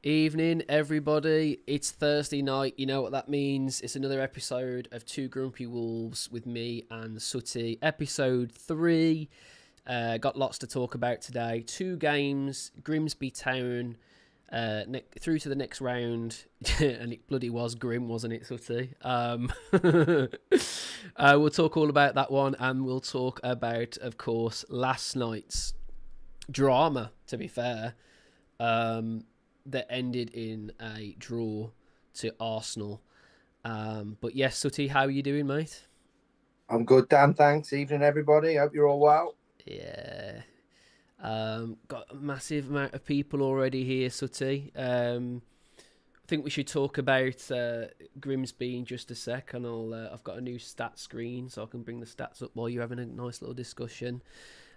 Evening, everybody. It's Thursday night. You know what that means. It's another episode of Two Grumpy Wolves with me and Sutty. Episode 3. Got lots to talk about today. 2 games, Grimsby Town, through to the next round. And it bloody was grim, wasn't it, Sutty? We'll talk all about that one, and we'll talk about, of course, last night's drama, to be fair. That ended in a draw to Arsenal. But yes, Sutty, how are you doing, mate? I'm good, Dan. Thanks. Evening, everybody. Hope you're all well. Yeah. Got a massive amount of people already here, Sutty. I think we should talk about Grimsby in just a sec, and I've got a new stat screen, so I can bring the stats up while you're having a nice little discussion.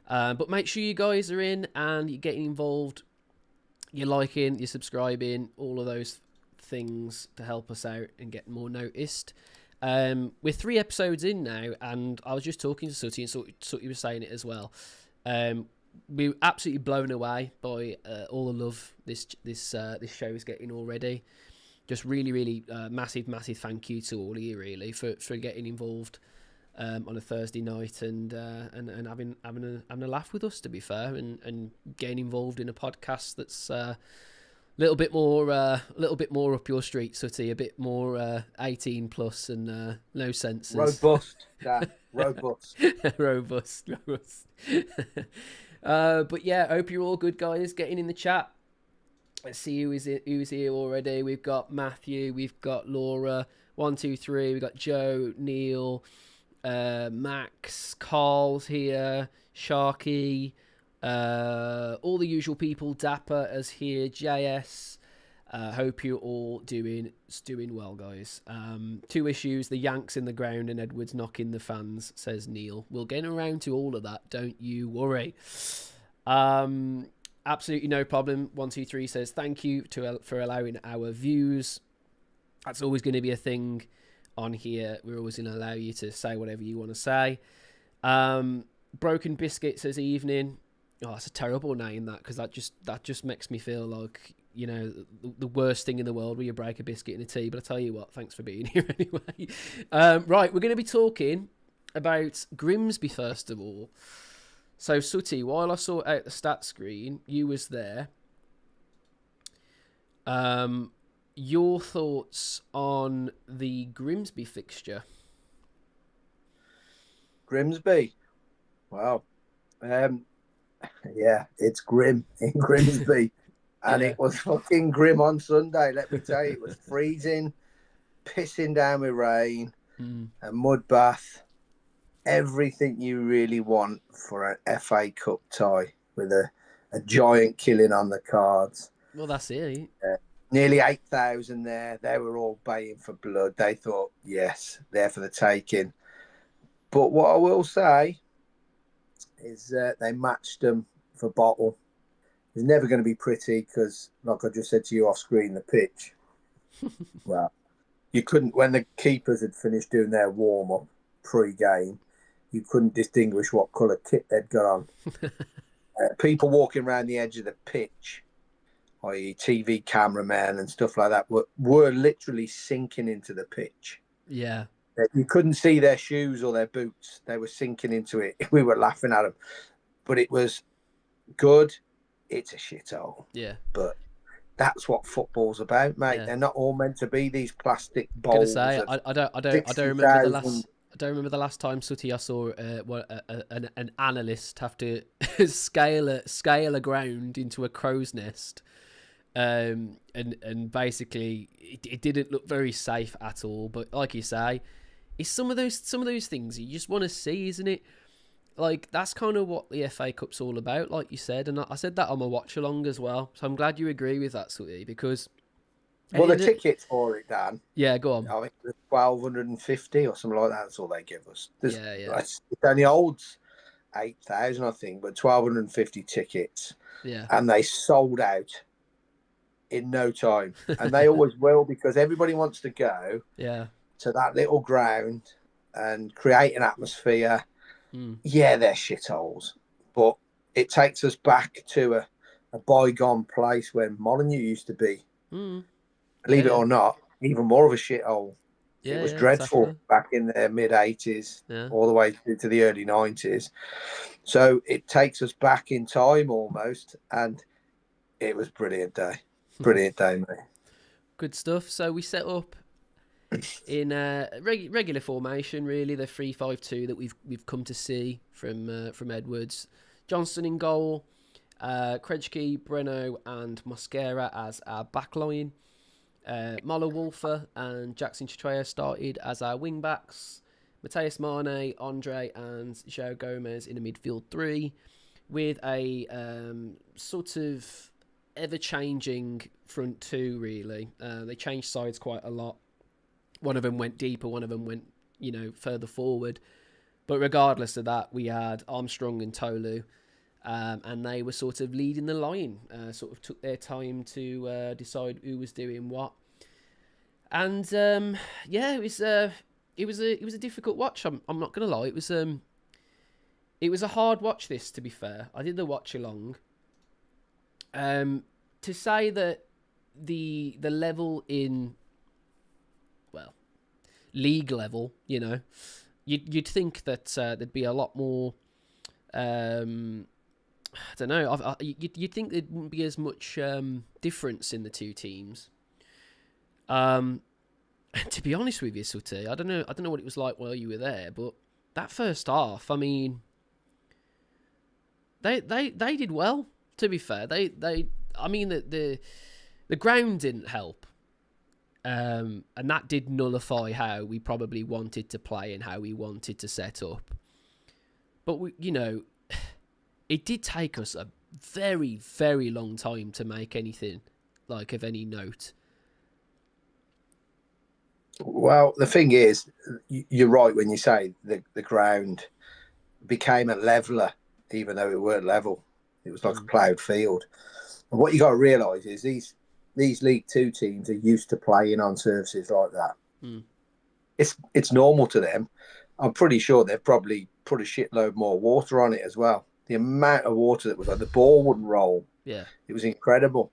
But make sure you guys are in and you're getting involved. You're liking, you're subscribing, all of those things to help us out and get more noticed. We're 3 episodes in now, and I was just talking to Sutty, and Sutty was saying it as well. We were absolutely blown away by all the love this show is getting already. Just really massive thank you to all of you, really, for getting involved on a Thursday night and having a laugh with us, to be fair, and getting involved in a podcast that's a little bit more up your street, Sutty, a bit more 18 plus and no censors. Robust, Dan. Robust. robust. But yeah, hope you're all good, guys. Getting in the chat. Let's see who's here already. We've got Matthew, we've got Laura, 1, 2, 3. We've got Joe, Neil, Max, Carl's here, Sharky, all the usual people. Dapper is here, JS. Hope you're all doing well, guys. 2 issues: the Yanks in the ground and Edwards knocking the fans, says Neil. We'll get around to all of that, don't you worry. Absolutely no problem. 1, 2, 3 says thank you for allowing our views. That's always going to be a thing on here. We're always going to allow you to say whatever you want to say. Broken Biscuit says evening. Oh, that's a terrible name, that, because that just makes me feel like, you know, the worst thing in the world where you break a biscuit in a tea. But I tell you what, thanks for being here anyway. Right, we're going to be talking about Grimsby first of all. So Sutty, while I sort out the stat screen, you was there. Your thoughts on the Grimsby fixture? Grimsby. Wow. Yeah, it's grim in Grimsby. And Yeah. It was fucking grim on Sunday, let me tell you. It was freezing, pissing down with rain, a mud bath. Everything you really want for an FA Cup tie with a giant killing on the cards. Well, that's it. Nearly 8,000 there. They were all baying for blood. They thought, yes, they're for the taking. But what I will say is they matched them for bottle. It's never going to be pretty because, like I just said to you off screen, the pitch. Well, you couldn't, when the keepers had finished doing their warm-up pre-game, you couldn't distinguish what colour kit they'd got on. People walking around the edge of the pitch, i.e. TV cameramen and stuff like that, were literally sinking into the pitch. Yeah. You couldn't see their shoes or their boots. They were sinking into it. We were laughing at them. But it was good. It's a shithole. Yeah. But that's what football's about, mate. Yeah. They're not all meant to be these plastic bowls. I don't remember the last. I don't remember the last time, Sutty, I saw an analyst have to scale a ground into a crow's nest, and basically it didn't look very safe at all. But like you say, it's some of those things you just want to see, isn't it? Like, that's kind of what the FA Cup's all about, like you said, and I said that on my watch along as well. So I'm glad you agree with that, Sutty, because. Well, the tickets for it, Dan. Yeah, go on. I think it was 1,250 or something like that. That's all they give us. Yeah. It only holds 8,000, I think, but 1,250 tickets. Yeah. And they sold out in no time. And they always will, because everybody wants to go to that little ground and create an atmosphere. Yeah, they're shitholes. But it takes us back to a bygone place where Molineux used to be. Believe it Yeah, or not, even more of a shithole. It yeah, was yeah, dreadful exactly. back in the mid 80s, Yeah. all the way through to the early 90s. So it takes us back in time almost, and it was brilliant day, mate. Good stuff. So we set up in regular formation, really the 3-5-2 that we've come to see from Edwards. Johnston in goal, Krejci, Breno, and Mosquera as our backline. Molo Wolfer and Jackson Chitreya started as our wing backs. Mateus Mane, Andre, and João Gomez in a midfield three, with a sort of ever-changing front two. Really, they changed sides quite a lot. One of them went deeper, one of them went, further forward. But regardless of that, we had Armstrong and Tolu, and they were sort of leading the line. Sort of took their time to decide who was doing what. And it was a difficult watch. I'm not gonna lie. It was a hard watch. This, to be fair, I did the watch along. To say that the level in, well, league level, you'd think that there'd be a lot more. I don't know. You'd think there wouldn't be as much difference in the two teams. To be honest with you, Sutty, I don't know what it was like while you were there, but that first half, I mean, they did well. To be fair, I mean the ground didn't help, and that did nullify how we probably wanted to play and how we wanted to set up. But it did take us a very, very long time to make anything like of any note. Well, the thing is, you're right when you say the ground became a leveler, even though it weren't level. It was like a ploughed field. And what you got to realise is these League Two teams are used to playing on surfaces like that. It's normal to them. I'm pretty sure they've probably put a shitload more water on it as well. The amount of water that was like, the ball wouldn't roll. Yeah, it was incredible.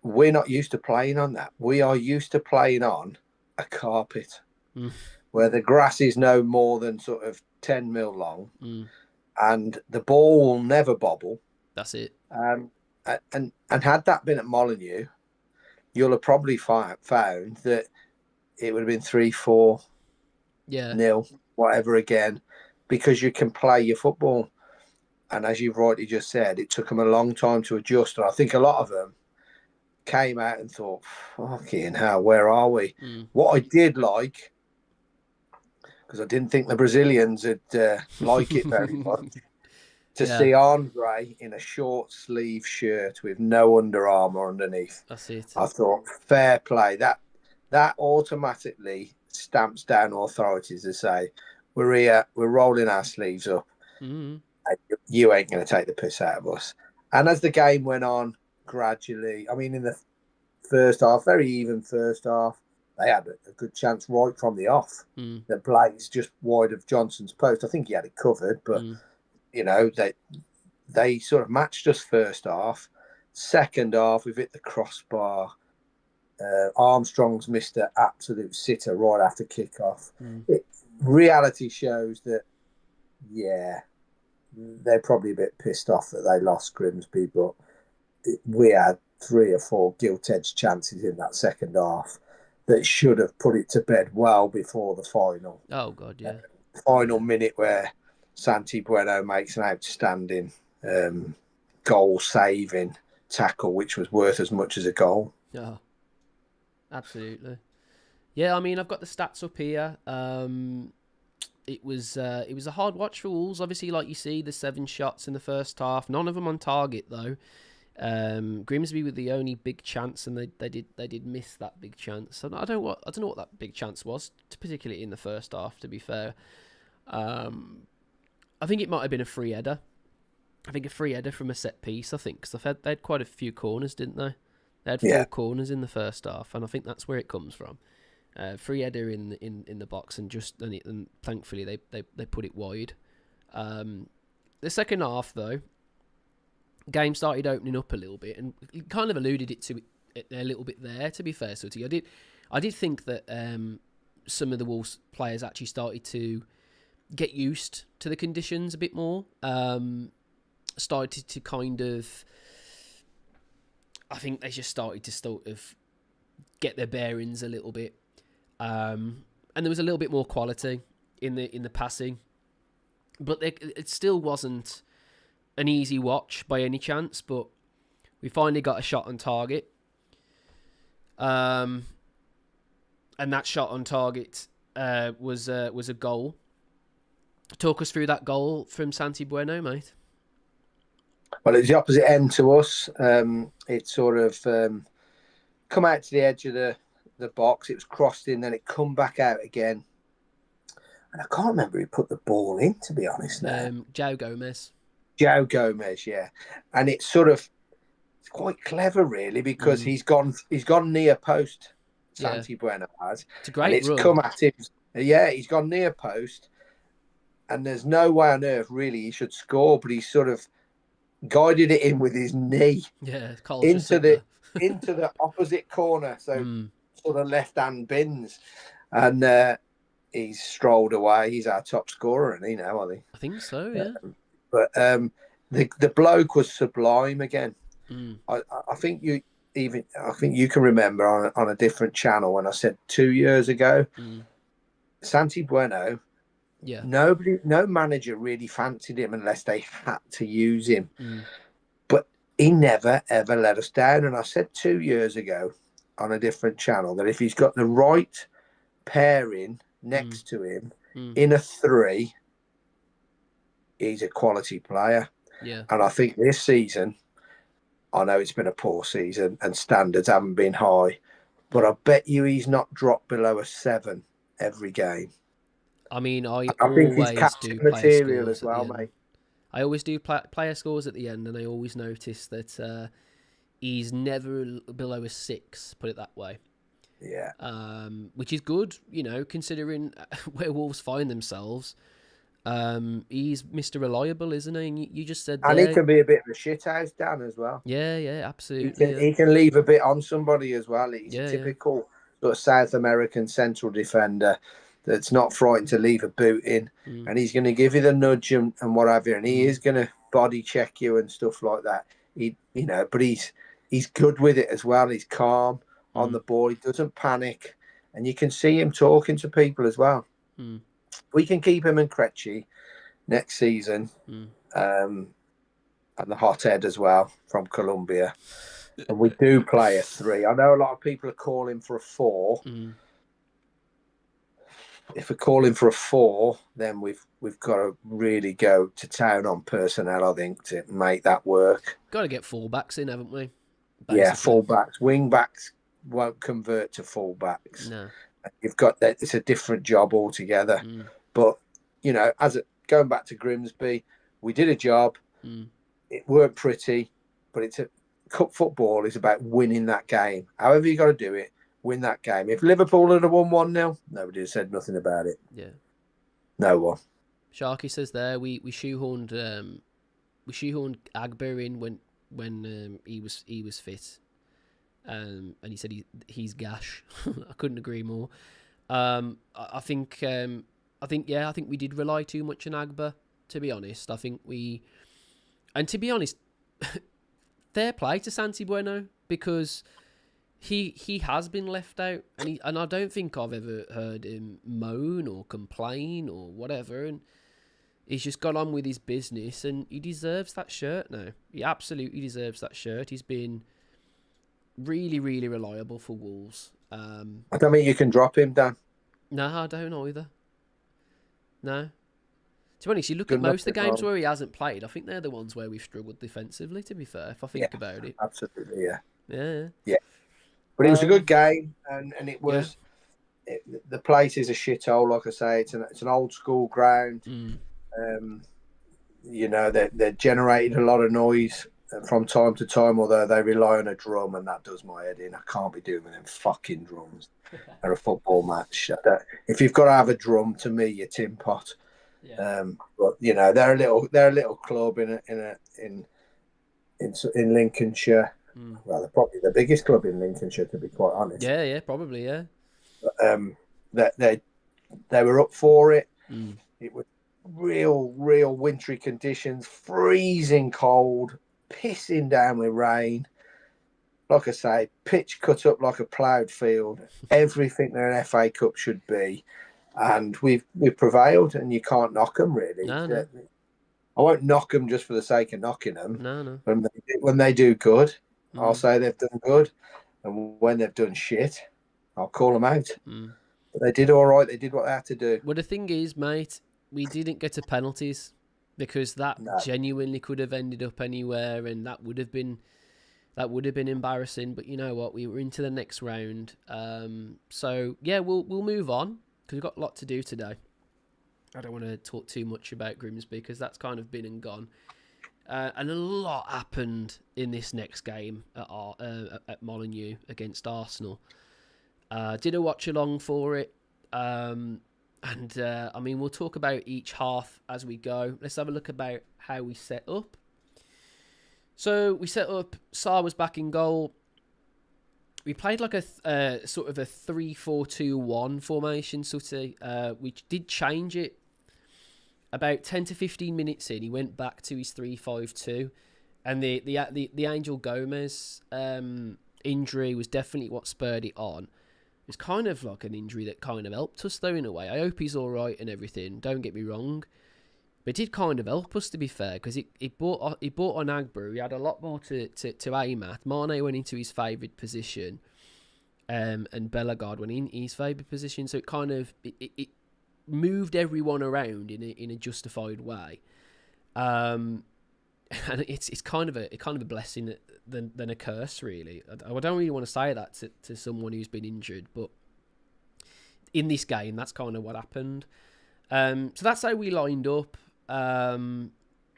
We're not used to playing on that. We are used to playing on a carpet where the grass is no more than sort of 10 mil long, and the ball will never bobble. That's it. And had that been at Molineux, you'll have probably found that it would have been 3-4 nil, whatever again, because you can play your football. And as you've rightly just said, it took them a long time to adjust. And I think a lot of them came out and thought, fucking hell, where are we? What I did like, because I didn't think the Brazilians would like it very much, to see Andre in a short sleeve shirt with no Under Armour underneath. That's it. I thought, fair play. That automatically stamps down authorities to say, we're here, we're rolling our sleeves up. You ain't going to take the piss out of us. And as the game went on, gradually, I mean, in the first half, very even first half, they had a good chance right from the off that blazed just wide of Johnson's post. I think he had it covered, but they sort of matched us first half. Second half, we've hit the crossbar. Armstrong's missed an absolute sitter right after kickoff. Reality shows that, they're probably a bit pissed off that they lost Grimsby, but we had 3 or 4 gilt-edged chances in that second half that should have put it to bed well before the final. Oh, God, yeah. Final minute where Santi Bueno makes an outstanding goal-saving tackle, which was worth as much as a goal. Oh, absolutely. Yeah, I mean, I've got the stats up here. It was a hard watch for Wolves. Obviously, like you see, the 7 shots in the first half, none of them on target though. Grimsby with the only big chance, and they did miss that big chance. I don't know what that big chance was, particularly in the first half. To be fair, I think it might have been a free header. I think a free header from a set piece. I think because they had quite a few corners, didn't they? They had 4 corners in the first half, and I think that's where it comes from. Free header in the box, and thankfully they put it wide. The second half though, game started opening up a little bit, and you kind of alluded to a little bit there. To be fair, Sutty, I did think that some of the Wolves players actually started to get used to the conditions a bit more. Started to kind of, I think they just started to sort of get their bearings a little bit, and there was a little bit more quality in the passing, but it still wasn't an easy watch by any chance. But we finally got a shot on target, and that shot on target was a goal. Talk us through that goal from Santi Bueno, mate. Well, it was the opposite end to us. It sort of come out to the edge of the box. It was crossed in, then it come back out again. And I can't remember who put the ball in, to be honest. Now, Joe Gomez. Joe Gomez, yeah. And it's quite clever, really, because he's gone near post. Santi Bueno has. It's a great and it's run. Come at him. Yeah, he's gone near post. And there's no way on earth, really, he should score, but he's sort of guided it in with his knee into the opposite corner, so sort of left-hand bins, and he's strolled away. He's our top scorer, and I think so, yeah. But the bloke was sublime again. I think you can remember on a different channel when I said 2 years ago, Santi Bueno. Yeah. No manager really fancied him unless they had to use him. But he never, ever let us down. And I said 2 years ago on a different channel that if he's got the right pairing next to him in a three, he's a quality player. Yeah. And I think this season, I know it's been a poor season and standards haven't been high, but I bet you he's not dropped below a 7 every game. I mean, I think always he's do material player as well, scores mate. I always do player scores at the end, and I always notice that he's never below a 6. Put it that way. Yeah. Which is good, considering where Wolves find themselves. He's Mr. Reliable, isn't he? And you just said and there, he can be a bit of a shithouse, Dan, as well. Yeah, absolutely. He can leave a bit on somebody as well. He's Yeah, a typical sort of South American central defender that's not frightened to leave a boot in, and he's going to give you the nudge and what have you, and he is going to body check you and stuff like that. But he's good with it as well. He's calm on the ball. He doesn't panic, and you can see him talking to people as well. We can keep him and Krejci next season, and the hothead as well from Colombia. And we do play a 3. I know a lot of people are calling for a 4. If we're calling for a 4, then we've got to really go to town on personnel, I think, to make that work. Got to get fullbacks in, haven't we? Basically. Yeah, fullbacks. Wing-backs won't convert to fullbacks. No. You've got that. It's a different job altogether. But, going back to Grimsby, we did a job. It weren't pretty, but cup football is about winning that game. However you got to do it, win that game. If Liverpool had won 1-0, nobody has said nothing about it. Yeah. No one. Sharky says there we shoehorned Agber in when he was fit. And he said he's gash. I couldn't agree more. I think we did rely too much on Agber, to be honest. To be honest, fair play to Santi Bueno, because he has been left out, and I don't think I've ever heard him moan or complain or whatever, and he's just got on with his business, and he deserves that shirt now. He absolutely deserves that shirt. He's been really, really reliable for Wolves. I don't think you can drop him, Dan. No, I don't either. No. To be honest, you look at most of the games where he hasn't played, I think they're the ones where we've struggled defensively, to be fair, if I think about it. Absolutely, yeah. Yeah. But it was a good game, and it was... Yeah. The place is a shithole, like I say. It's an old school ground. They're generating a lot of noise from time to time, although they rely on a drum, and that does my head in. I can't be doing them fucking drums at a football match. If you've got to have a drum, to me, you're tin pot. Yeah. But they're a little club in Lincolnshire, Well, they're probably the biggest club in Lincolnshire, to be quite honest. Yeah, probably, yeah. That they were up for it. Mm. It was real wintry conditions, freezing cold, pissing down with rain. Like I say, pitch cut up like a ploughed field, everything that an FA Cup should be. And we've prevailed, and you can't knock them, really. No. I won't knock them just for the sake of knocking them. No. When they do good, I'll say they've done good. And when they've done shit, I'll call them out. But they did all right. They did what they had to do. Well, the thing is, mate, we didn't get to penalties because that genuinely could have ended up anywhere, and that would have been embarrassing. But you know what? We were into the next round. So yeah, we'll move on because we've got a lot to do today. I don't want to talk too much about Grimsby because that's kind of been and gone. And a lot happened in this next game at Molineux against Arsenal. Did a watch along for it. I mean, we'll talk about each half as we go. Let's have a look about how we set up. So we set up, Sarr was back in goal. We played like a sort of a 3-4-2-1 formation, Sutty. We did change it about 10 to 15 minutes in. He went back to his 3-5-2, and the Angel Gomez injury was definitely what spurred it on. It was kind of like an injury that kind of helped us, though, in a way. I hope he's all right and everything. Don't get me wrong. But it did kind of help us, to be fair, because it brought on Agberu. He had a lot more to aim at. Mane went into his favoured position, and Bellegarde went in his favoured position. So it kind of it moved everyone around in a justified way, and it's kind of a blessing than a curse, really. I don't really want to say that to someone who's been injured, but in this game, that's kind of what happened. So that's how we lined up. I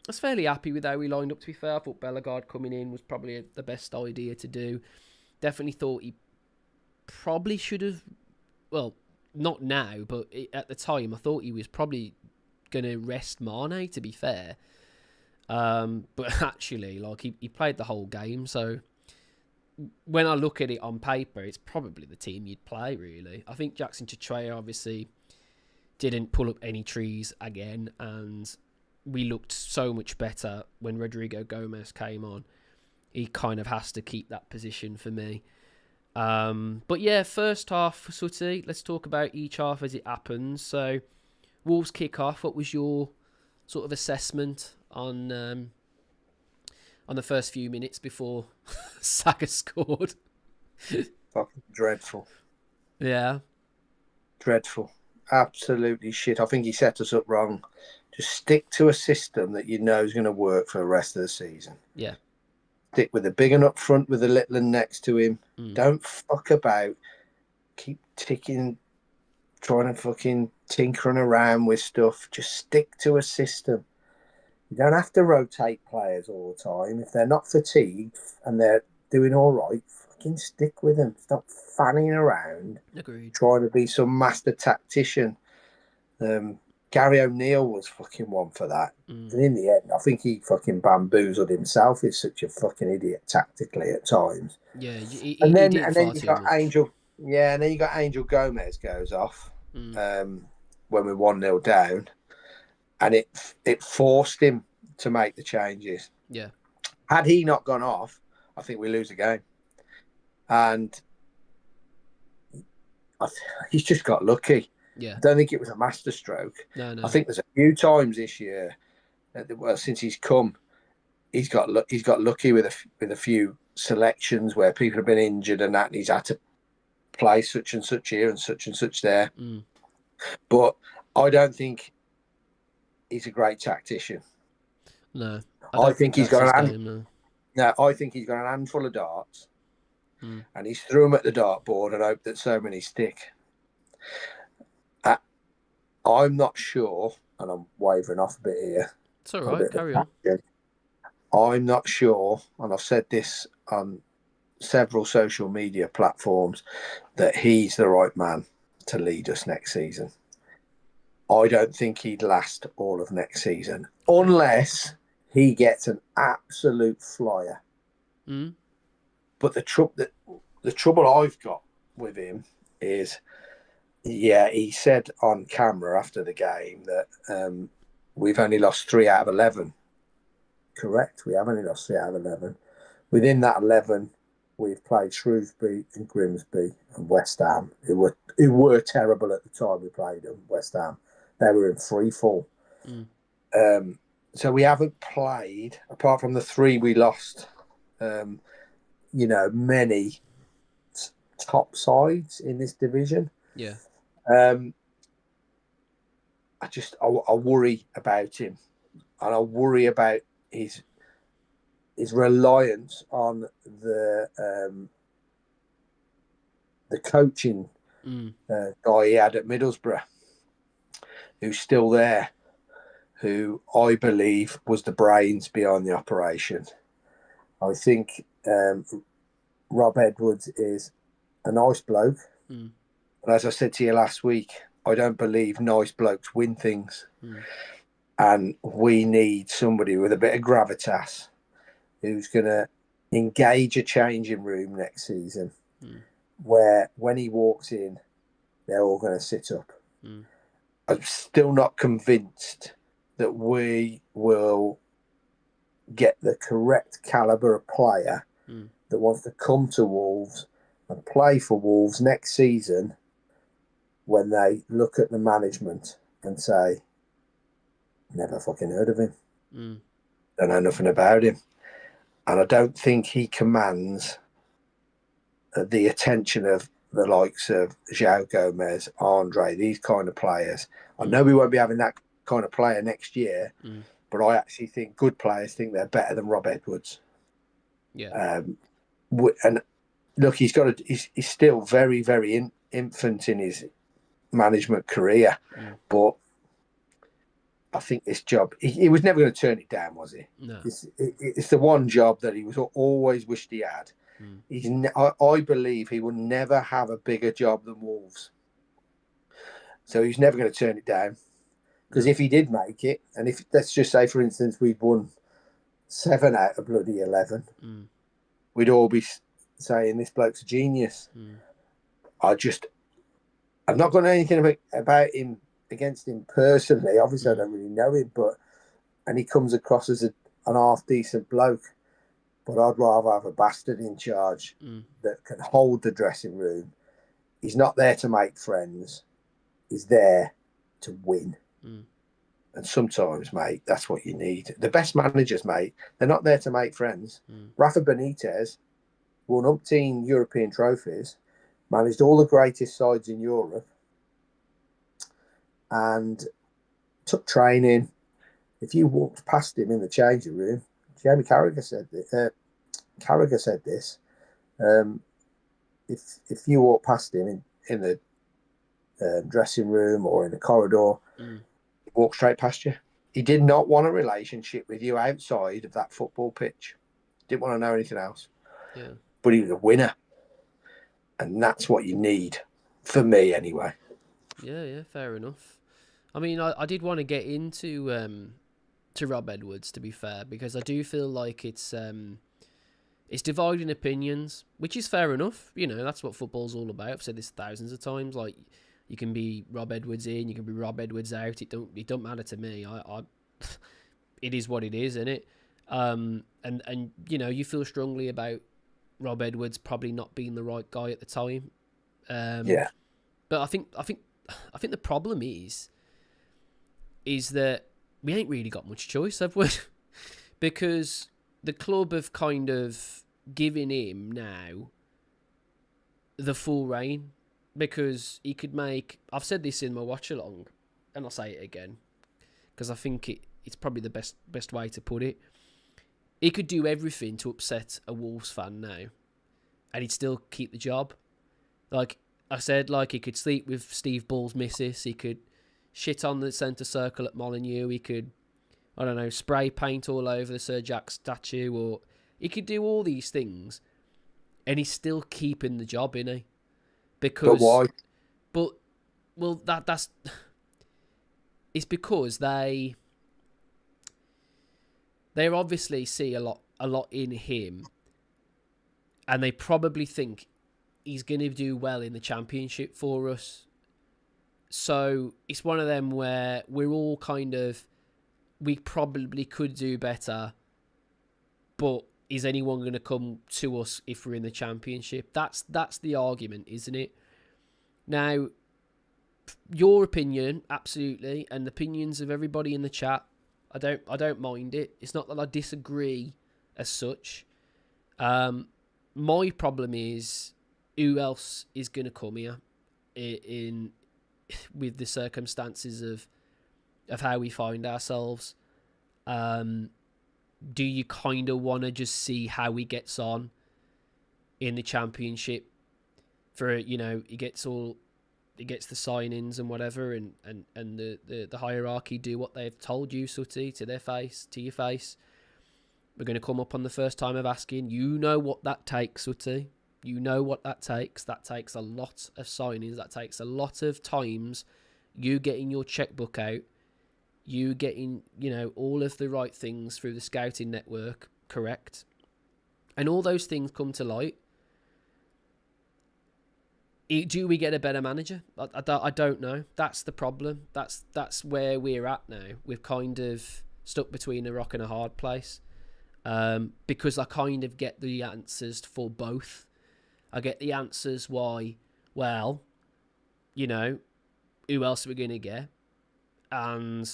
was fairly happy with how we lined up, to be fair. I thought Bellegarde coming in was probably the best idea to do. Definitely thought he probably should have, well, not now, but at the time, I thought he was probably going to rest Mane, to be fair. But actually, like, he played the whole game, so when I look at it on paper, it's probably the team you'd play, really. I think Jackson Chitreya obviously didn't pull up any trees again, and we looked so much better when Rodrigo Gomez came on. He kind of has to keep that position for me. But yeah, first half, Sutty, let's talk about each half as it happens. So, Wolves kick off. What was your sort of assessment on the first few minutes before Saka scored? Fucking dreadful. Yeah. Dreadful. Absolutely shit. I think he set us up wrong. Just stick to a system that you know is going to work for the rest of the season. Yeah. Stick with the big one up front with the little one next to him. Don't fuck about. Keep ticking, trying to fucking tinkering around with stuff. Just stick to a system. You don't have to rotate players all the time. If they're not fatigued and they're doing all right, fucking stick with them. Stop fanning around. Agreed. Trying to be some master tactician. Gary O'Neill was fucking one for that. And in the end, I think he fucking bamboozled himself. He's such a fucking idiot tactically at times. Yeah, he then you got Angel. Yeah, and then you got Angel Gomez goes off when we're 1-0 down, and it forced him to make the changes. Yeah. Had he not gone off, I think we lose the game. And he's just got lucky. Yeah. I don't think it was a masterstroke. No. I think there's a few times this year, since he's come, he's got lucky with a few selections where people have been injured and that, and he's had to play such and such here and such there. But I don't think he's a great tactician. No, I think he's got an game, I think he's got an handful of darts, and he's threw them at the dartboard and hoped that so many stick. I'm not sure, and I'm wavering off a bit here. It's all right, carry on. I'm not sure, and I've said this on several social media platforms, that he's the right man to lead us next season. I don't think he'd last all of next season, unless he gets an absolute flyer. But the trouble I've got with him is, yeah, he said on camera after the game that we've only lost 3 out of 11. Correct, we have only lost 3 out of 11. Within that 11, we've played Shrewsbury and Grimsby and West Ham, who were terrible at the time we played them. West Ham, they were in free fall. So we haven't played, apart from the 3 we lost, many top sides in this division. Yeah. I worry about him, and I worry about his reliance on the coaching guy he had at Middlesbrough, who's still there, who I believe was the brains behind the operation. I think Rob Edwards is a nice bloke. But as I said to you last week, I don't believe nice blokes win things. And we need somebody with a bit of gravitas who's going to engage a changing room next season where when he walks in, they're all going to sit up. I'm still not convinced that we will get the correct calibre of player that wants to come to Wolves and play for Wolves next season when they look at the management and say, never fucking heard of him. Don't know nothing about him. And I don't think he commands the attention of the likes of João Gomez, Andre, these kind of players. I know we won't be having that kind of player next year, but I actually think good players think they're better than Rob Edwards. Yeah. And look, he's still very, very infant in his management career, but I think this job, he was never going to turn it down, was he? No. It's the one job that he was always wished he had. I believe he will never have a bigger job than Wolves. So he's never going to turn it down. Because if he did make it, and if, let's just say, for instance, we'd won 7 out of bloody 11, we'd all be saying this bloke's a genius. I've not got anything about him against him personally. Obviously, I don't really know him, and he comes across as an half decent bloke. But I'd rather have a bastard in charge that can hold the dressing room. He's not there to make friends. He's there to win. And sometimes, mate, that's what you need. The best managers, mate, they're not there to make friends. Rafa Benitez won umpteen European trophies, managed all the greatest sides in Europe, and took training. If you walked past him in the changing room, Jamie Carragher said this. If you walk past him in the dressing room or in the corridor, he walked straight past you. He did not want a relationship with you outside of that football pitch. Didn't want to know anything else. Yeah. But he was a winner. And that's what you need, for me anyway. Yeah, fair enough. I mean, I did want to get into to Rob Edwards, to be fair, because I do feel like it's dividing opinions, which is fair enough. You know, that's what football's all about. I've said this thousands of times. Like, you can be Rob Edwards in, you can be Rob Edwards out. It don't matter to me. I it is what it is, isn't it? And you know, you feel strongly about Rob Edwards probably not being the right guy at the time. Yeah. But I think the problem is that we ain't really got much choice, have we? Because the club have kind of given him now the full reign, because he could make... I've said this in my watch-along, and I'll say it again, because I think it's probably the best way to put it. He could do everything to upset a Wolves fan now, and he'd still keep the job. Like I said, like, he could sleep with Steve Bull's missus, he could shit on the centre circle at Molineux, he could, I don't know, spray paint all over the Sir Jack statue, or he could do all these things, and he's still keeping the job, isn't he? Because, but why? Well, that's it's because they obviously see a lot in him and they probably think he's going to do well in the Championship for us. So it's one of them where we're all kind of, we probably could do better, but is anyone going to come to us if we're in the Championship? That's the argument, isn't it? Now, your opinion, absolutely, and the opinions of everybody in the chat, I don't mind it. It's not that I disagree as such. My problem is, who else is going to come here in with the circumstances of how we find ourselves? Do you kind of want to just see how he gets on in the Championship? For, he gets the signings and whatever, and the hierarchy do what they've told you, Sutty, to your face. We're going to come up on the first time of asking. You know what that takes, Sutty. You know what that takes. That takes a lot of signings. That takes a lot of times. You getting your checkbook out. You getting, all of the right things through the scouting network correct. And all those things come to light. Do we get a better manager? I don't know. That's the problem. That's where we're at now. We've kind of stuck between a rock and a hard place. Because I kind of get the answers for both. I get the answers why, well, who else are we going to get? And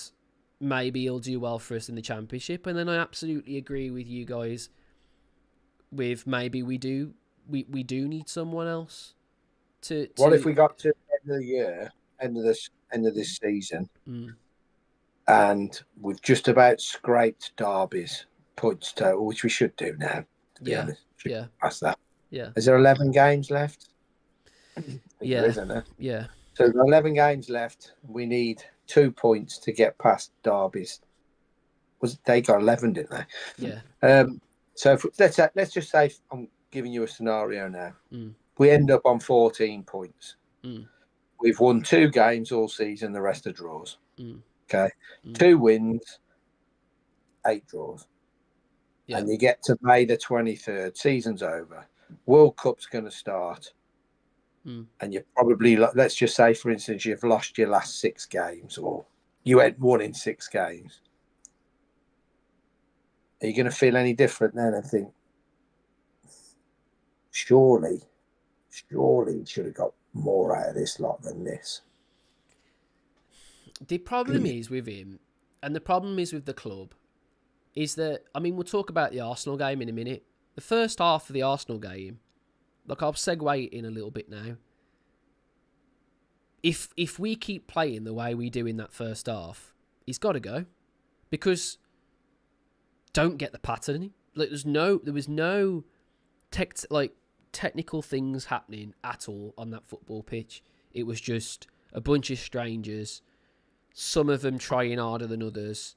maybe he'll do well for us in the Championship. And then I absolutely agree with you guys with maybe we do need someone else. What if we got to the end of the year, end of this season, and we've just about scraped Derby's points total, which we should do now, to be honest. Pass that. Yeah. Is there 11 games left? Yeah. There is, isn't there? Yeah. So there's 11 games left. We need 2 points to get past Derby's. They got 11, didn't they? Yeah. So let's just say I'm giving you a scenario now. We end up on 14 points. We've won 2 games all season. The rest are draws. Okay, 2 wins, 8 draws. Yeah. And you get to May the 23rd. Season's over. World Cup's going to start. And you probably, let's just say, for instance, you've lost your last 6 games, or you had 1 in 6 games. Are you going to feel any different then and think, surely he should have got more out of this lot than this? The problem is with him, and the problem is with the club, is that, we'll talk about the Arsenal game in a minute. The first half of the Arsenal game, I'll segue in a little bit now. If we keep playing the way we do in that first half, he's got to go. Because don't get the pattern. There was no technical things happening at all on that football pitch. It was just a bunch of strangers, some of them trying harder than others,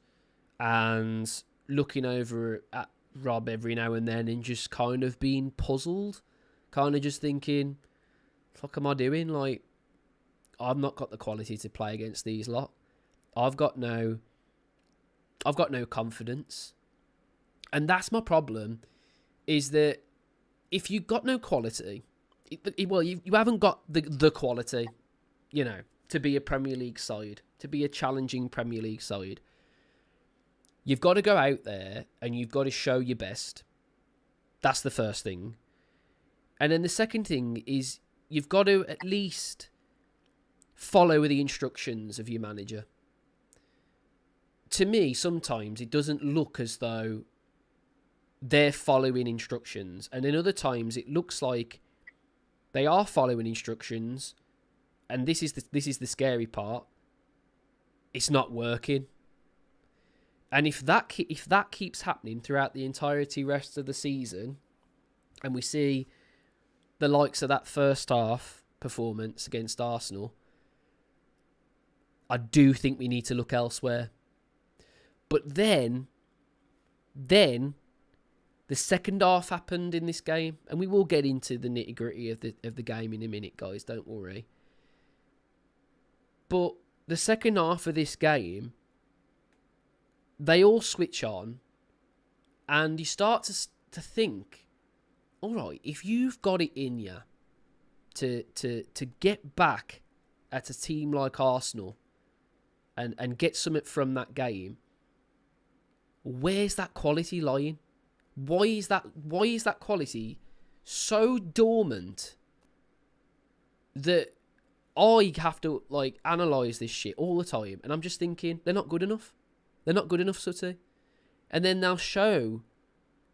and looking over at Rob every now and then and just kind of being puzzled, kind of just thinking, what am I doing? I've not got the quality to play against these lot. I've got no confidence. And that's my problem, is that if you've got no quality, you haven't got the quality, to be a Premier League side, to be a challenging Premier League side. You've got to go out there and you've got to show your best. That's the first thing. And then the second thing is you've got to at least follow the instructions of your manager. To me, sometimes it doesn't look as though they're following instructions. And then other times it looks like they are following instructions. And this is the scary part. It's not working. And if that keeps happening throughout the entirety rest of the season, and we see the likes of that first half performance against Arsenal, I do think we need to look elsewhere. But then the second half happened in this game, and we will get into the nitty-gritty of the game in a minute, guys, don't worry. But the second half of this game, they all switch on, and you start to think, all right, if you've got it in you to get back at a team like Arsenal and get something from that game, where's that quality lying? Why is that quality so dormant that I have to like analyse this shit all the time? And I'm just thinking, they're not good enough. They're not good enough, Sutty. And then they'll show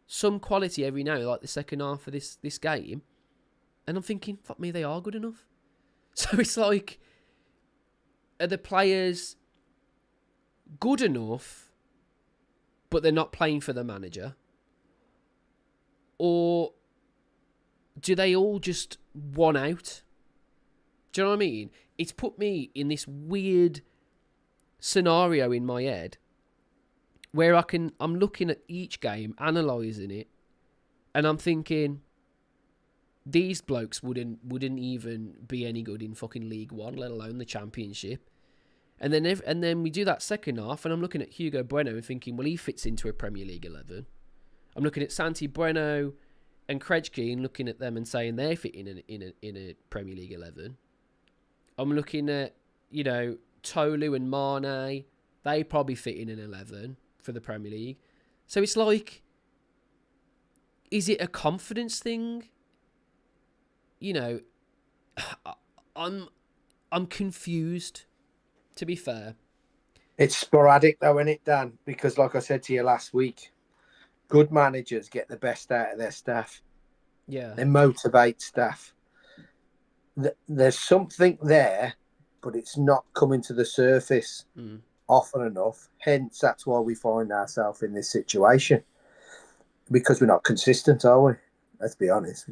some quality every now, like the second half of this game, and I'm thinking, fuck me, they are good enough. So it's like, are the players good enough, but they're not playing for the manager? Or do they all just want out? Do you know what I mean? It's put me in this weird scenario in my head where I'm looking at each game, analysing it, and I'm thinking, these blokes wouldn't even be any good in fucking League One, let alone the Championship. And then we do that second half, and I'm looking at Hugo Bueno and thinking, well, he fits into a Premier League 11. I'm looking at Santi Bueno and Krejci and looking at them and saying they fit in a Premier League 11. I'm looking at, Tolu and Mane. They probably fit in an 11 for the Premier League. So it's like, is it a confidence thing? I'm confused, to be fair. It's sporadic though, isn't it, Dan? Because like I said to you last week, good managers get the best out of their staff. Yeah. They motivate staff. There's something there, but it's not coming to the surface often enough. Hence, that's why we find ourselves in this situation. Because we're not consistent, are we? Let's be honest.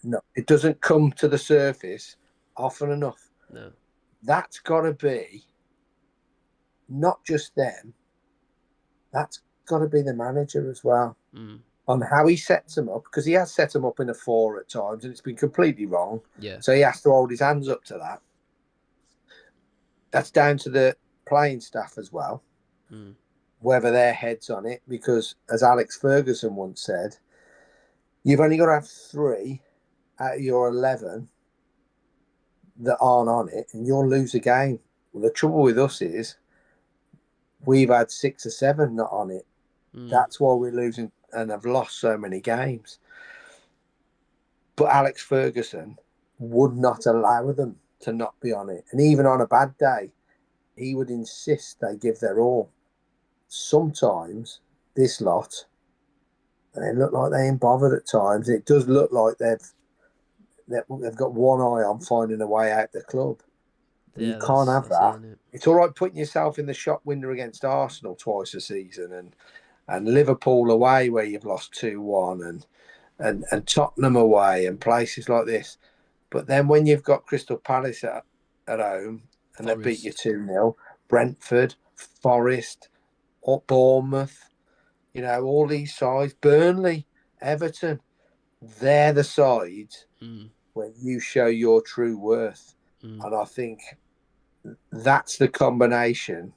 No, it doesn't come to the surface often enough. No. That's got to be not just them. That's got to be the manager as well. On how he sets them up, because he has set them up in a 4 at times, and it's been completely wrong. Yeah. So he has to hold his hands up to that. That's down to the playing staff as well, whether their head's on it, because as Alex Ferguson once said, you've only got to have 3 out of your 11 that aren't on it, and you'll lose a game. Well, the trouble with us is we've had 6 or 7 not on it. That's why we're losing and have lost so many games. But Alex Ferguson would not allow them to not be on it. And even on a bad day, he would insist they give their all. Sometimes this lot, they look like they ain't bothered at times. It does look like they've got one eye on finding a way out the club. Yeah, you can't have that. It's all right putting yourself in the shop window against Arsenal twice a season and Liverpool away where you've lost 2-1 and Tottenham away and places like this. But then when you've got Crystal Palace at home and they beat you 2-0, Brentford, Forest, or Bournemouth, all these sides, Burnley, Everton, they're the sides where you show your true worth. And I think that's the combination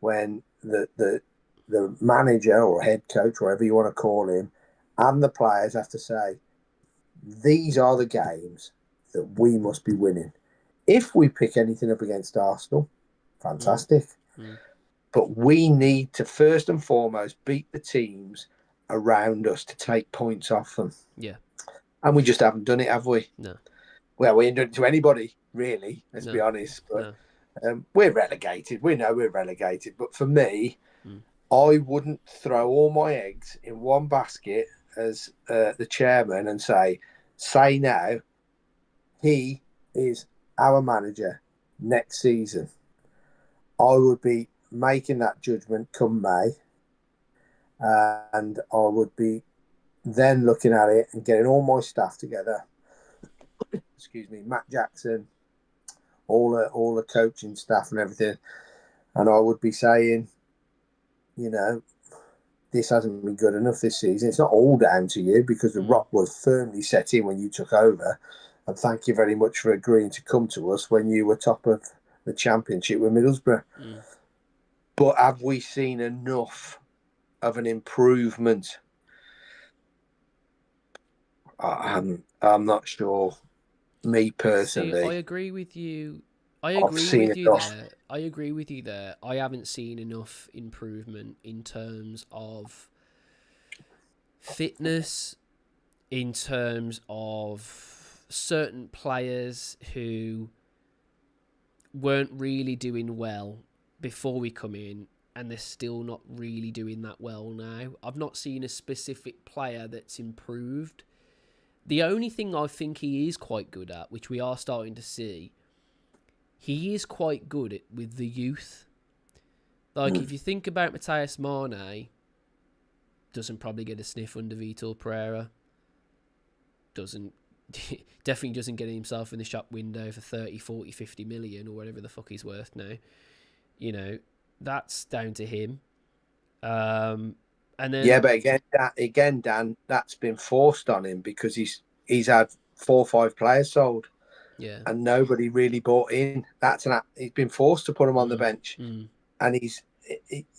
when the manager or head coach, whatever you want to call him, and the players have to say, these are the games that we must be winning. If we pick anything up against Arsenal, fantastic. But we need to first and foremost beat the teams around us to take points off them. Yeah. And we just haven't done it, have we? No. Well, we ain't done it to anybody, really, let's be honest. But we're relegated. We know we're relegated. But for me, I wouldn't throw all my eggs in one basket as the chairman and say now, he is our manager next season. I would be making that judgment come May. And I would be then looking at it and getting all my staff together. Excuse me, Matt Jackson, all the coaching staff and everything. And I would be saying, this hasn't been good enough this season. It's not all down to you because the rock was firmly set in when you took over. And thank you very much for agreeing to come to us when you were top of the Championship with Middlesbrough. But have we seen enough of an improvement? I'm not sure. Me See, I personally, agree with you. I I've agree seen with you enough. there. I agree with you there. I haven't seen enough improvement in terms of fitness, in terms of certain players who weren't really doing well before we come in, and they're still not really doing that well now. I've not seen a specific player that's improved. The only thing I think he is quite good at, which we are starting to see, he is quite good at with the youth. Like, if you think about Matthias Mane, doesn't probably get a sniff under Vitor Pereira. Definitely doesn't get himself in the shop window for 30, 40, 50 million or whatever the fuck he's worth now. You know, that's down to him. And then Yeah, but again, Dan, that's been forced on him because he's had 4 or 5 players sold, yeah, and nobody really bought in. He's been forced to put him on the bench, and he's,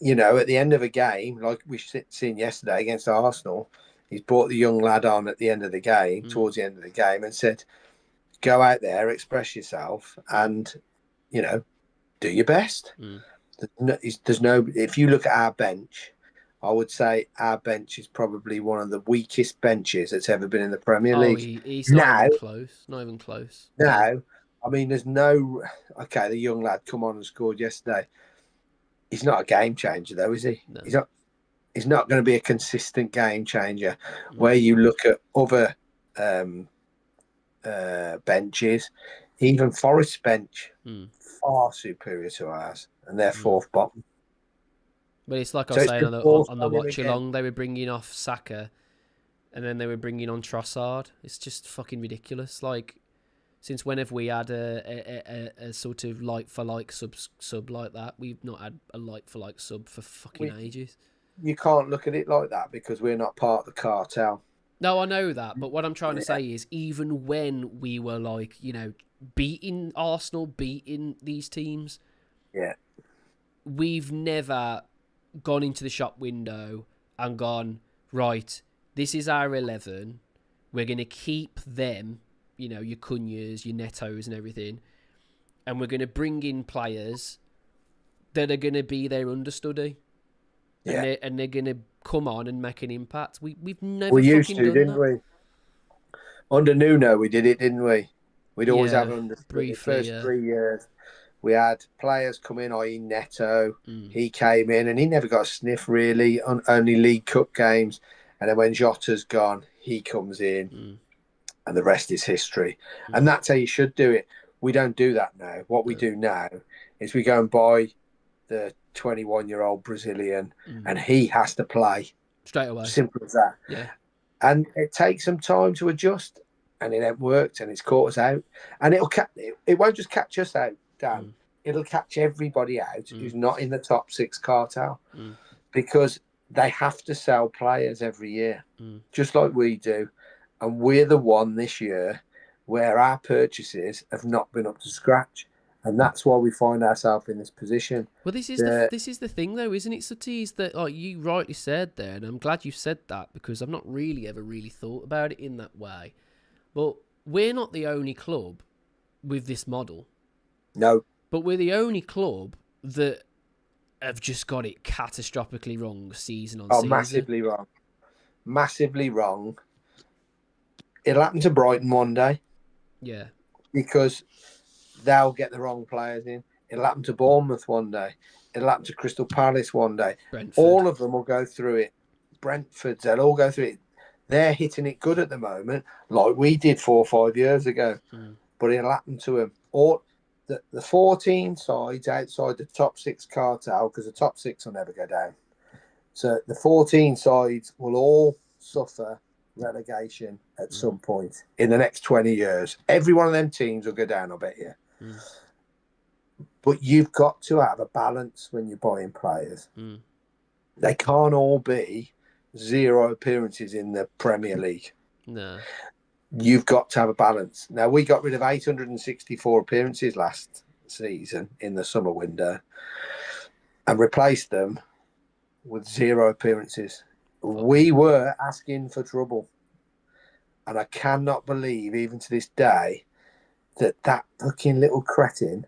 you know, at the end of a game, like we seen yesterday against Arsenal, he's brought the young lad on at the end of the game, towards the end of the game, and said, "Go out there, express yourself, and you know, do your best." There's no. If you look at our bench, I would say our bench is probably one of the weakest benches that's ever been in the Premier oh, League. he's not Now, even close. Not even close. now, I mean, there's no. Okay, the young lad come on and scored yesterday. He's not a game changer, though, is he? No. He's not going to be a consistent game changer. Where you look at other benches, even Forest's bench, far superior to ours, and they're fourth bottom. But it's like I So was it's saying been on forced the on him watch again. along, they were bringing off Saka, and then they were bringing on Trossard. It's just fucking ridiculous. Like, since when have we had a sort of like for like sub like that? We've not had a like for like sub for fucking ages. You can't look at it like that because we're not part of the cartel. No, I know that, but what I'm trying to say is, even when we were like, you know, beating Arsenal, beating these teams, Yeah, we've never gone into the shop window and gone, right, this is our 11. We're going to keep them, you know, your Cunhas, your Netos and everything. And we're going to bring in players that are going to be their understudy. yeah. And they're going to come on and make an impact. We've never We used fucking to, done didn't that. we? Under Nuno, we did it, didn't we? We'd always have Yeah, an understudy. The briefly, first yeah. 3 years, we had players come in, i.e. Neto. He came in and he never got a sniff, really, on only League Cup games. And then when Jota's gone, he comes in, and the rest is history. And that's how you should do it. We don't do that now. What we do now is we go and buy the 21-year-old Brazilian, and he has to play. Straight away. Simple as that. Yeah. And it takes some time to adjust, and it ain't worked, and it's caught us out. And it won't just catch us out, Dan. It'll catch everybody out who's not in the top 6 cartel, because they have to sell players every year, just like we do. And we're the one this year where our purchases have not been up to scratch. And that's why we find ourselves in this position. Well, this is the thing, though, isn't it, Sutty? Is that, like you rightly said there, and I'm glad you said that, because I've not really ever really thought about it in that way. But we're not the only club with this model. No. But we're the only club that have just got it catastrophically wrong season on season. Massively wrong. Massively wrong. It'll happen to Brighton one day. Yeah. Because they'll get the wrong players in. It'll happen to Bournemouth one day. It'll happen to Crystal Palace one day. Brentford. All of them will go through it. Brentford, they'll all go through it. They're hitting it good at the moment, like we did 4 or 5 years ago. But it'll happen to them. All the 14 sides outside the top 6 cartel, because the top 6 will never go down. So the 14 sides will all suffer relegation at some point in the next 20 years. Every one of them teams will go down, I bet you. But you've got to have a balance when you're buying players. They can't all be 0 appearances in the Premier League. No. You've got to have a balance. Now, we got rid of 864 appearances last season in the summer window and replaced them with 0 appearances. We were asking for trouble. And I cannot believe, even to this day, that fucking little cretin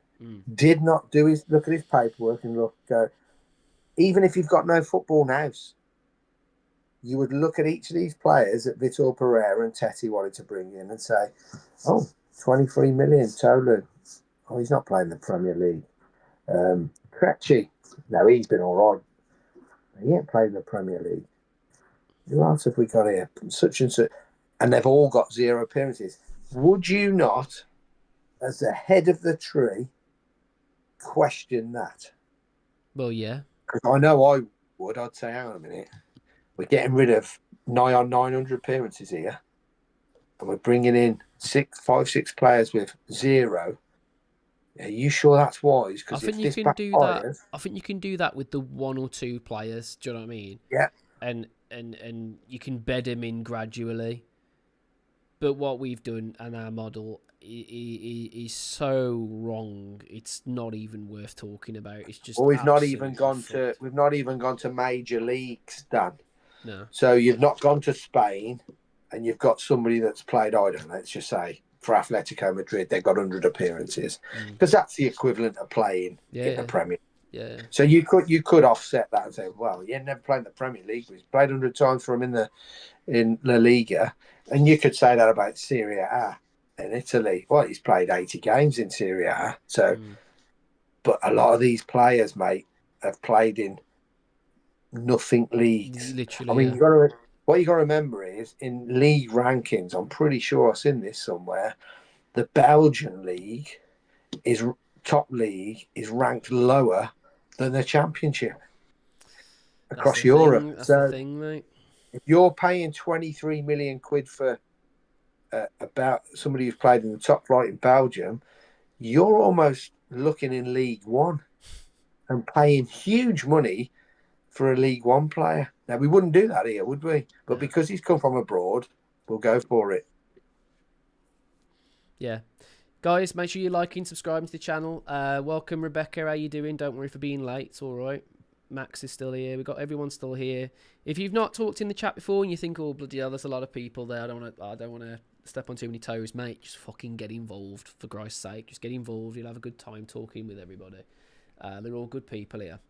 did not look at his paperwork and go, even if you've got no football nous, you would look at each of these players that Vitor Pereira and Teti wanted to bring in and say, oh, 23 million, Tolu. Oh, he's not playing the Premier League. Krejci, no, he's been all right. He ain't playing the Premier League. Who else have we got here? Such and such. And they've all got 0 appearances. Would you not, as the head of the tree, question that? Well, yeah. Because I know I would. I'd say, hang on a minute. We're getting rid of nigh on 900 appearances here. And we're bringing in 6 players with 0. Are you sure that's wise? I Because think if you this can do that. backfires, I think you can do that with the 1 or 2 players. Do you know what I mean? yeah. And you can bed them in gradually. But what we've done and our model is so wrong. It's not even worth talking about. It's just Well, we've not absolutely even gone fucked. to major leagues, Dan. No. So you've not gone to Spain, and you've got somebody that's played, I don't know, let's just say for Atletico Madrid, they've got 100 appearances because that's the equivalent of playing in the Premier. Yeah. So you could offset that and say, well, you never played in the Premier League, but he's played 100 times for him in La Liga, and you could say that about Serie A in Italy. Well, he's played 80 games in Serie A, so. But a lot of these players, mate, have played in nothing leagues. Literally, I mean, what you got to remember is in league rankings. I'm pretty sure I've seen this somewhere. The Belgian league top league is ranked lower than the Championship across Europe. That's So the thing, mate. if you're paying 23 million quid for about somebody who's played in the top flight in Belgium, you're almost looking in League One and paying huge money for a League One player. Now, we wouldn't do that here, would we? But because he's come from abroad, we'll go for it. Yeah. Guys, make sure you like and subscribe to the channel. Welcome, Rebecca. How you doing? Don't worry for being late. It's all right. Max is still here. We've got everyone still here. If you've not talked in the chat before and you think, oh, bloody hell, there's a lot of people there, I don't want to step on too many toes, mate, just fucking get involved, for Christ's sake. Just get involved. You'll have a good time talking with everybody. They're all good people here.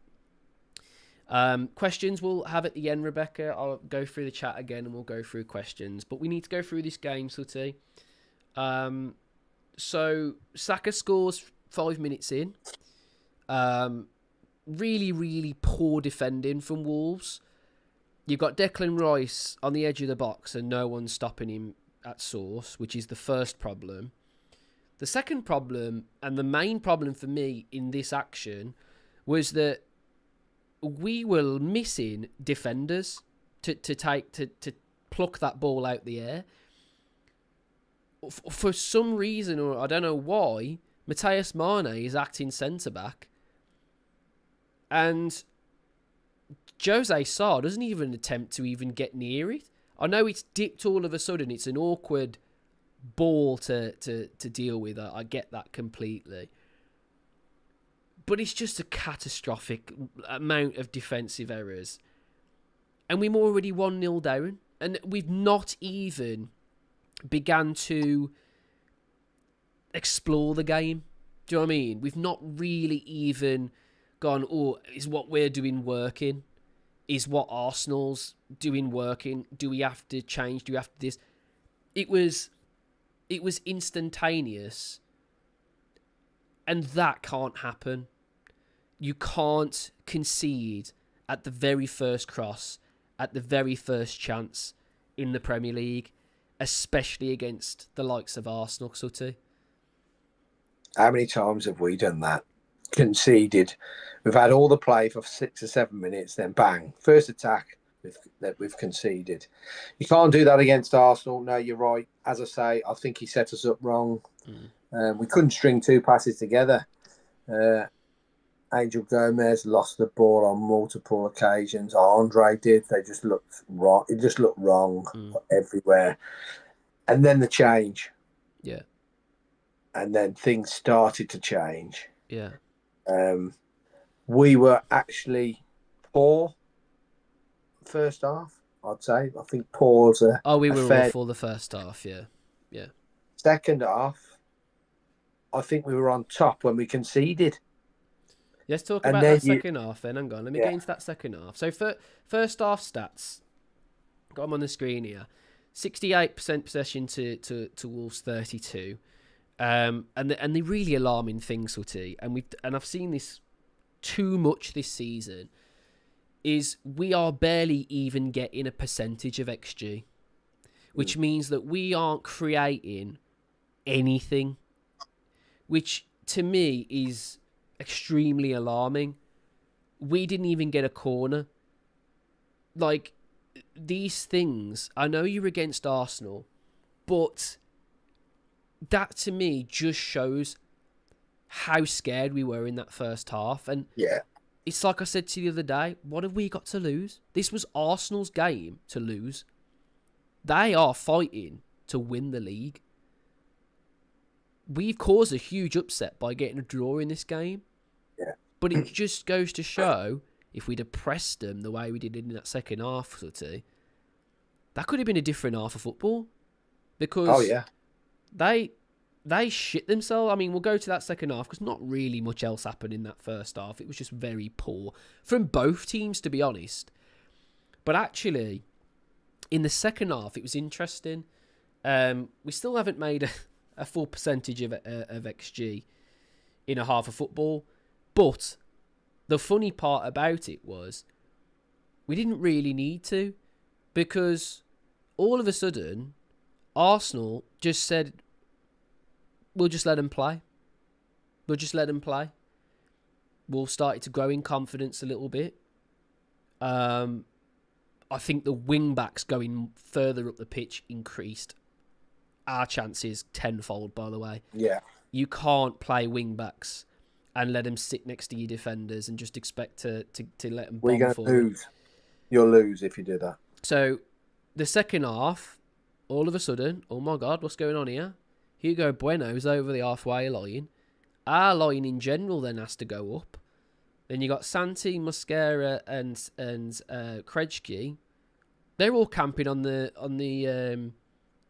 Questions we'll have at the end, Rebecca. I'll go through the chat again and we'll go through questions. But we need to go through this game, Sutty. So Saka scores 5 minutes in. Really, really poor defending from Wolves. You've got Declan Rice on the edge of the box and no one's stopping him at source, which is the first problem. The second problem, and the main problem for me in this action, was that we were missing defenders to pluck that ball out the air. For some reason, or I don't know why, Matheus Mane is acting centre-back. And Jose Sarr doesn't even attempt to even get near it. I know it's dipped all of a sudden. It's an awkward ball to deal with. I get that completely. But it's just a catastrophic amount of defensive errors. And we're already 1-0 down. And we've not even began to explore the game. Do you know what I mean? We've not really even gone, oh, is what we're doing working? Is what Arsenal's doing working? Do we have to change? Do we have to this? It was instantaneous. And that can't happen. You can't concede at the very first cross, at the very first chance in the Premier League, especially against the likes of Arsenal, Sutty. How many times have we done that? Conceded. We've had all the play for 6 or 7 minutes, then bang, first attack that we've conceded. You can't do that against Arsenal. No, you're right. As I say, I think he set us up wrong. We couldn't string 2 passes together. Angel Gomez lost the ball on multiple occasions. Andre did. They just looked wrong. It just looked wrong everywhere. And then the change. Yeah. And then things started to change. Yeah. We were actually poor first half. I'd say. I think Paul's Oh, we a were fair awful the first half. Yeah, yeah. second half. I think we were on top when we conceded. Let's talk And about then that second half then. Hang on, let me yeah, get into that second half. So for first half stats, got them on the screen here. 68% possession to Wolves 32. And the really alarming thing, Sutty, and I've seen this too much this season, is we are barely even getting a percentage of XG, which means that we aren't creating anything, which to me is extremely alarming. We didn't even get a corner. Like, these things, I know you're against Arsenal, but that to me just shows how scared we were in that first half. And yeah, it's like I said to you the other day, what have we got to lose? This was Arsenal's game to lose. They are fighting to win the league. We've caused a huge upset by getting a draw in this game. yeah. But it just goes to show, if we'd have pressed them the way we did in that second half, Sutty, that could have been a different half of football. Because Oh yeah, they shit themselves. I mean, we'll go to that second half because not really much else happened in that first half. It was just very poor from both teams, to be honest. But actually, in the second half, it was interesting. We still haven't made a full percentage of XG in a half of football. But the funny part about it was we didn't really need to, because all of a sudden, Arsenal just said, we'll just let them play. We'll just let them play. Wolves started to grow in confidence a little bit. I think the wing-backs going further up the pitch increased our chances tenfold, by the way. yeah. You can't play wing-backs and let them sit next to your defenders and just expect to let them We're bomb going to forward. lose. You'll lose if you do that. So, the second half, all of a sudden, oh my God, what's going on here? Hugo Bueno's over the halfway line. Our line in general then has to go up. Then you got Santi, Mosquera, and Krejci. They're all camping on the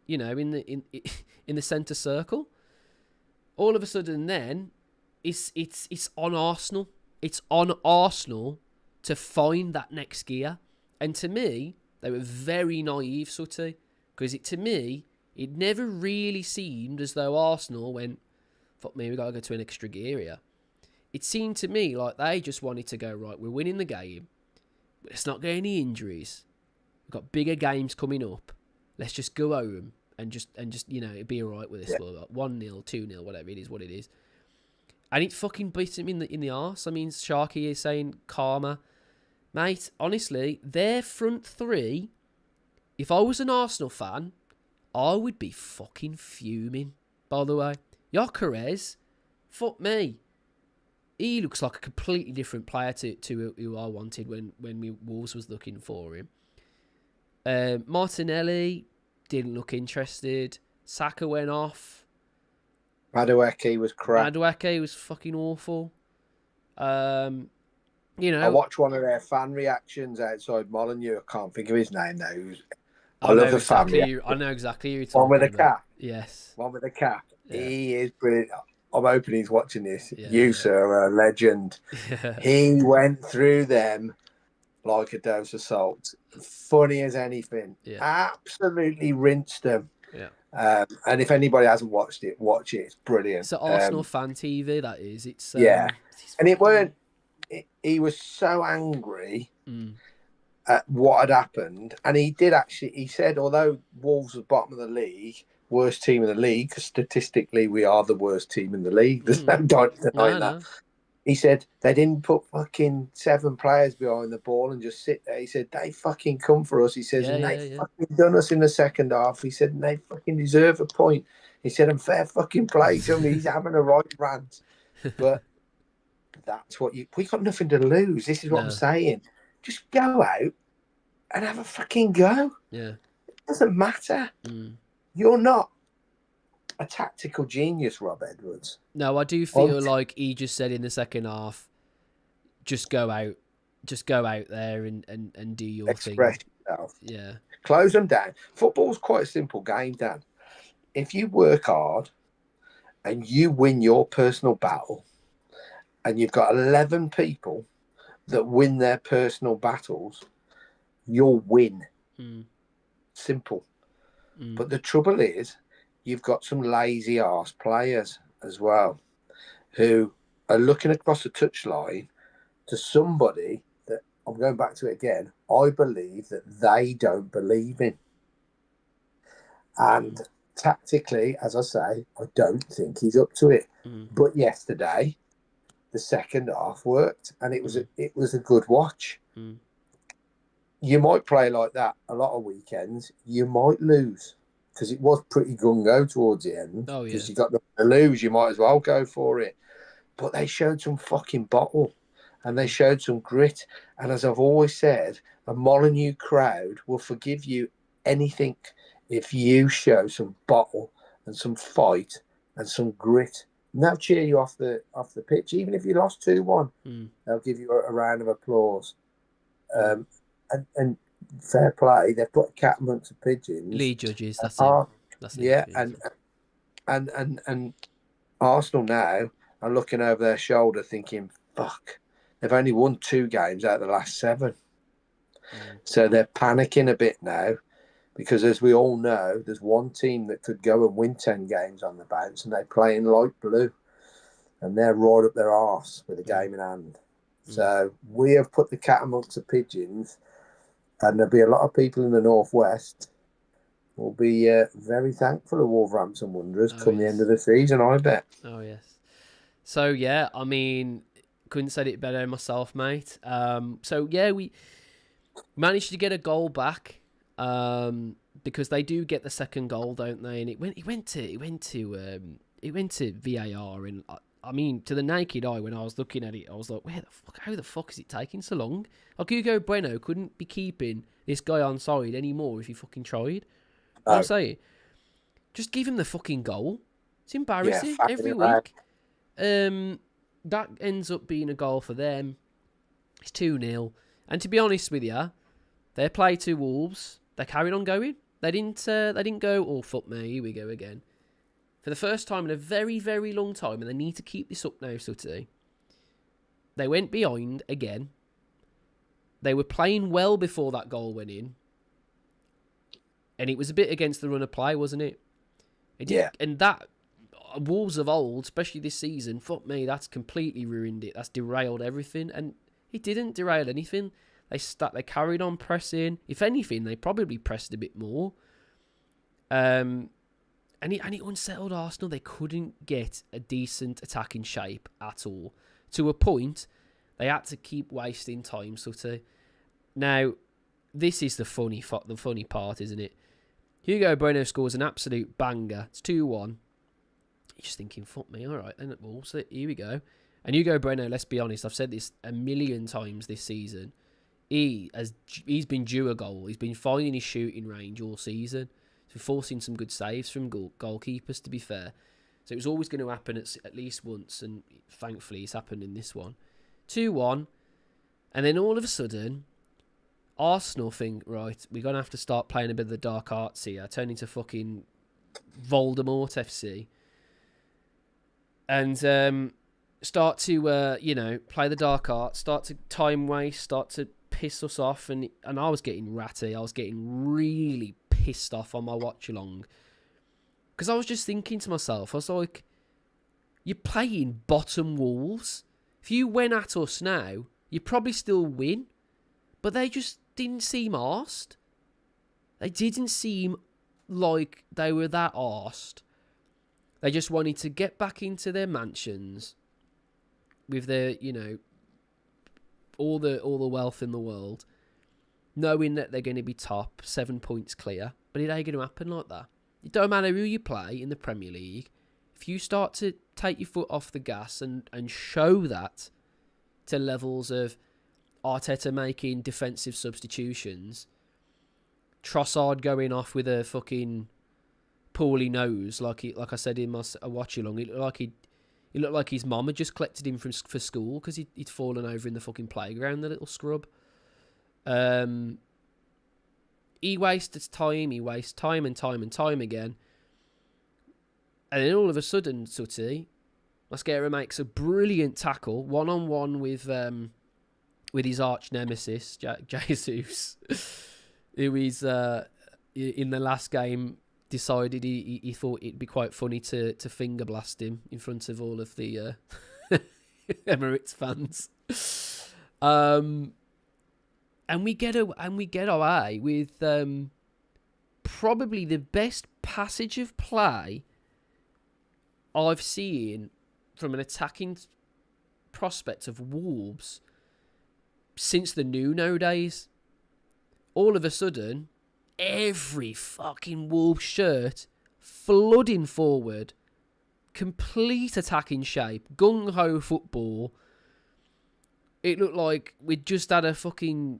in the centre circle. All of a sudden, then it's on Arsenal. It's on Arsenal to find that next gear. And to me, they were very naive, Sutty, because to me, it never really seemed as though Arsenal went, fuck me, we got to go to an extra gear here. It seemed to me like they just wanted to go, right, we're winning the game. Let's not get any injuries. We've got bigger games coming up. Let's just go home and just it'd be all right with this. Yeah. Like 1-0, 2-0, whatever it is, what it is. And it fucking beats him in the arse. I mean, Sharky is saying karma. Mate, honestly, their front three, if I was an Arsenal fan, I would be fucking fuming, by the way. Gyökeres, fuck me. He looks like a completely different player to who I wanted when Wolves was looking for him. Martinelli didn't look interested. Saka went off. Madueke was crap. Madueke was fucking awful. I watched one of their fan reactions outside Molyneux. I can't think of his name now. I love the family. I know exactly who you're One talking with a about. cap. Yes. One with a cap. Yeah. He is brilliant. I'm hoping he's watching this. Yeah, you, yeah. sir, are a legend. He went through them like a dose of salt. Funny as anything. Yeah. Absolutely rinsed them. Yeah. And if anybody hasn't watched it, watch it. It's brilliant. It's an Arsenal fan TV, that is. It's yeah. It's And it weren't. He was so angry at what had happened, and he did actually. He said, although Wolves was bottom of the league, worst team in the league, because statistically we are the worst team in the league. There's no doubt denying that. No. He said they didn't put fucking 7 players behind the ball and just sit there. He said they fucking come for us. He says, and they fucking done us in the second half. He said, and they fucking deserve a point. He said, and fair fucking play to him. He's having a right rant. But that's what we got nothing to lose. This is what I'm saying. Just go out and have a fucking go. Yeah. It doesn't matter. You're not a tactical genius, Rob Edwards. No, I do feel like he just said in the second half, just go out there and do your thing. yourself. Yeah. Close them down. Football's quite a simple game, Dan. If you work hard and you win your personal battle, and you've got 11 people that win their personal battles, you'll win. Mm. Simple. Mm. But the trouble is, you've got some lazy arse players as well who are looking across the touchline to somebody that, I'm going back to it again, I believe that they don't believe in. And tactically, as I say, I don't think he's up to it. But yesterday, the second half worked, and it was a good watch. You might play like that a lot of weekends. You might lose because it was pretty gung-ho towards the end. Oh, yeah. Because you got nothing to lose, you might as well go for it. But they showed some fucking bottle, and they showed some grit. And as I've always said, a Molyneux crowd will forgive you anything if you show some bottle and some fight and some grit. And they'll cheer you off the pitch, even if you lost 2-1. They'll give you a round of applause. And fair play, they've put a cat amongst the pigeons. Lead judges, that's it. That's yeah, and Arsenal now are looking over their shoulder, thinking, "Fuck, they've only won 2 games out of the last 7." So they're panicking a bit now, because as we all know, there's one team that could go and win 10 games on the bounce, and they play in light blue, and they're right up their arse with a game in hand. So we have put the cat amongst the pigeons, and there'll be a lot of people in the northwest will be very thankful of Wolverhampton Wanderers come the end of the season, I bet. Oh, yes. So, yeah, I mean, couldn't say it better myself, mate. So, yeah, we managed to get a goal back because they do get the second goal, don't they? And it went to VAR, and I mean, to the naked eye, when I was looking at it, I was like, how the fuck is it taking so long? Like, Hugo Bueno couldn't be keeping this guy onside anymore if he fucking tried. You know what I'm saying? Just give him the fucking goal. It's embarrassing every week. That ends up being a goal for them. It's 2-0. And to be honest with you, their play to Wolves, they carried on going. They didn't go, oh, fuck me, here we go again. For the first time in a very, very long time, and they need to keep this up now, Sutty, they went behind again. They were playing well before that goal went in. And it was a bit against the run of play, wasn't it? And that, Wolves of old, especially this season, fuck me, that's completely ruined it. That's derailed everything. And it didn't derail anything. They carried on pressing. If anything, they probably pressed a bit more. And it unsettled Arsenal. They couldn't get a decent attack in shape at all. To a point, they had to keep wasting time, Sutty. Now, this is the funny part, isn't it? Hugo Bueno scores an absolute banger. It's 2-1. You're just thinking, fuck me, all right. And so here we go. And Hugo Bueno, let's be honest, I've said this a million times this season. He's been due a goal. He's been finding his shooting range all season. He's been forcing some good saves from goalkeepers, to be fair. So it was always going to happen at least once, and thankfully it's happened in this one. 2-1, and then all of a sudden, Arsenal think, right, we're going to have to start playing a bit of the dark arts here, turn into fucking Voldemort FC, and start to, play the dark arts, start to time waste, start to piss us off, and I was getting ratty. I was getting really pissed off on my watch along, because I was just thinking to myself, I was like, you're playing bottom Wolves. If you went at us now, you'd probably still win. But they just didn't seem arsed. They didn't seem like they were that arsed. They just wanted to get back into their mansions with their, all the wealth in the world, knowing that they're going to be top, 7 points clear. But it ain't going to happen like that. It don't matter who you play in the Premier League. If you start to take your foot off the gas and show that to levels of Arteta making defensive substitutions, Trossard going off with a fucking poorly nose, like I said in my watch along, it looked like his mum had just collected him for school because he'd fallen over in the fucking playground, the little scrub. he wastes time. He wastes time and time and time again. And then all of a sudden, Sutty, Mascara makes a brilliant tackle, one-on-one with his arch nemesis, Jesus, who is in the last game decided he thought it'd be quite funny to finger blast him in front of all of the Emirates fans. And we get away with probably the best passage of play I've seen from an attacking prospect of Wolves since the Nuno days. All of a sudden, every fucking Wolves shirt flooding forward, complete attacking shape, gung-ho football. It looked like we'd just had a fucking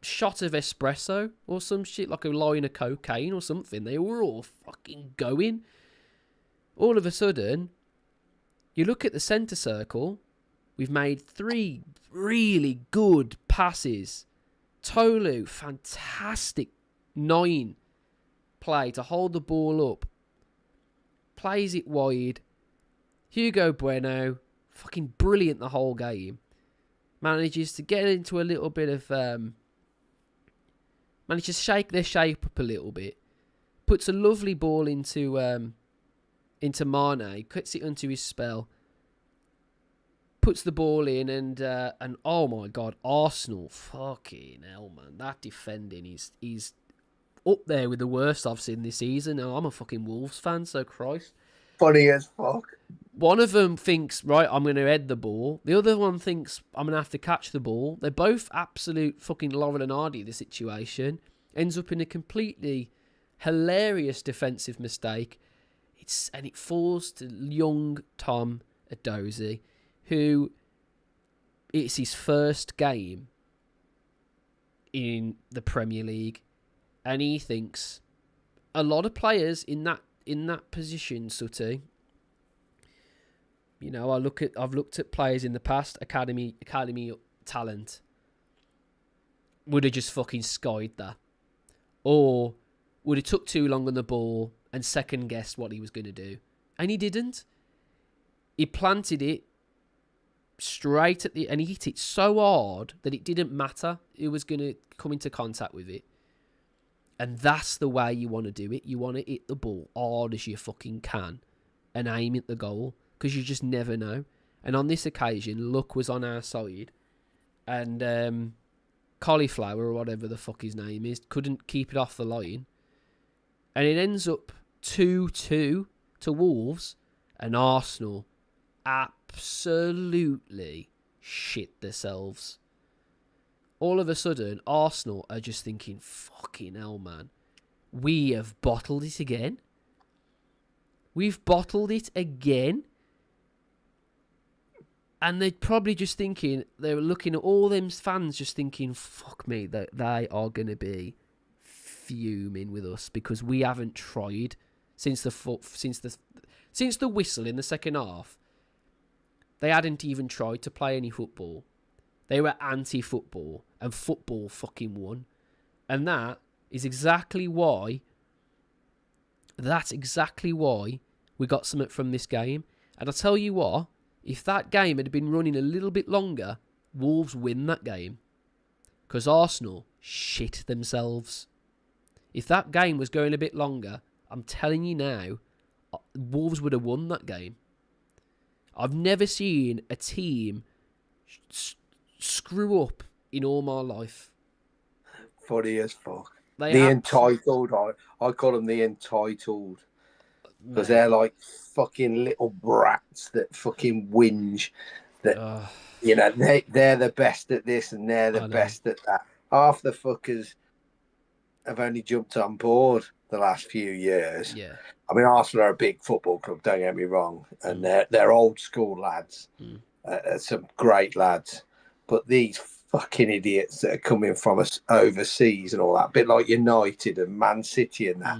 shot of espresso or some shit, like a line of cocaine or something. They were all fucking going. All of a sudden, you look at the centre circle, we've made 3 really good passes. Tolu, fantastic 9 play to hold the ball up. Plays it wide. Hugo Bueno, fucking brilliant the whole game. Manages to get into a little bit of... manages to shake their shape up a little bit. Puts a lovely ball into Mane. Cuts it onto his spell. Puts the ball in and oh my God, Arsenal, fucking hell, man. That defending is up there with the worst I've seen this season. Now, I'm a fucking Wolves fan, so Christ. Funny as fuck. One of them thinks, right, I'm going to head the ball. The other one thinks, I'm going to have to catch the ball. They're both absolute fucking Laurel and Hardy, the situation. Ends up in a completely hilarious defensive mistake. And it falls to young Tom Adozie, who it's his first game in the Premier League. And he thinks a lot of players in that position, Sutty. You know, I've looked at players in the past, academy talent, would have just fucking skied that, or would have took too long on the ball and second guessed what he was going to do, and he didn't. He planted it straight at and he hit it so hard that it didn't matter who was going to come into contact with it. And that's the way you want to do it. You want to hit the ball hard as you fucking can and aim at the goal, because you just never know. And on this occasion, luck was on our side. And Cauliflower, or whatever the fuck his name is, couldn't keep it off the line. And it ends up 2-2 to Wolves. And Arsenal absolutely shit themselves. All of a sudden, Arsenal are just thinking, fucking hell, man. We have bottled it again. We've bottled it again. And they're probably just thinking, they were looking at all them fans just thinking, fuck me, they are going to be fuming with us because we haven't tried since the whistle in the second half. They hadn't even tried to play any football. They were anti-football, and football fucking won. And that is exactly why we got something from this game. And I'll tell you what, if that game had been running a little bit longer, Wolves win that game. Because Arsenal shit themselves. If that game was going a bit longer, I'm telling you now, Wolves would have won that game. I've never seen a team screw up in all my life. Funny as fuck. Entitled, I call them the entitled. Because they're like fucking little brats that fucking whinge. That you know, they're the best at this and they're the best at that. Half the fuckers have only jumped on board the last few years. Yeah. I mean, Arsenal are a big football club, don't get me wrong. And they're old school lads. Some great lads. But these fucking idiots that are coming from us overseas and all that, a bit like United and Man City and that,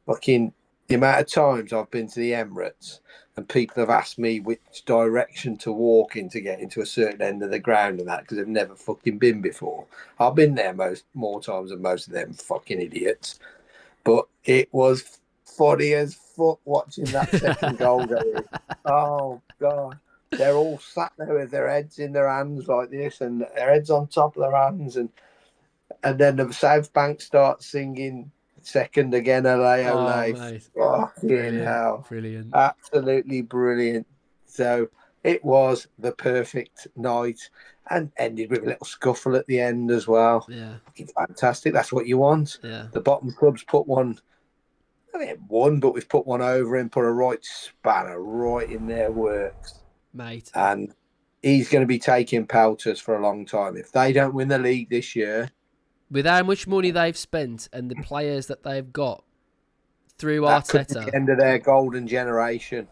fucking the amount of times I've been to the Emirates and people have asked me which direction to walk in to get into a certain end of the ground and that because they've never fucking been before. I've been there more times than most of them fucking idiots. But it was funny as fuck watching that second goal go in. Oh God. They're all sat there with their heads in their hands like this and their heads on top of their hands and then the South Bank starts singing second again, Ole Oh, Ole. mate. Fucking Brilliant. hell. Brilliant. Absolutely brilliant. So it was the perfect night and ended with a little scuffle at the end as well. Yeah. Fucking fantastic. That's what you want. Yeah. The bottom clubs put one, I mean, one, but we've put one over and put a right spanner right in their works. Mate. And he's going to be taking pelters for a long time. If they don't win the league this year, With how much money they've spent and the players that they've got through that could be the Arteta. end of their golden generation.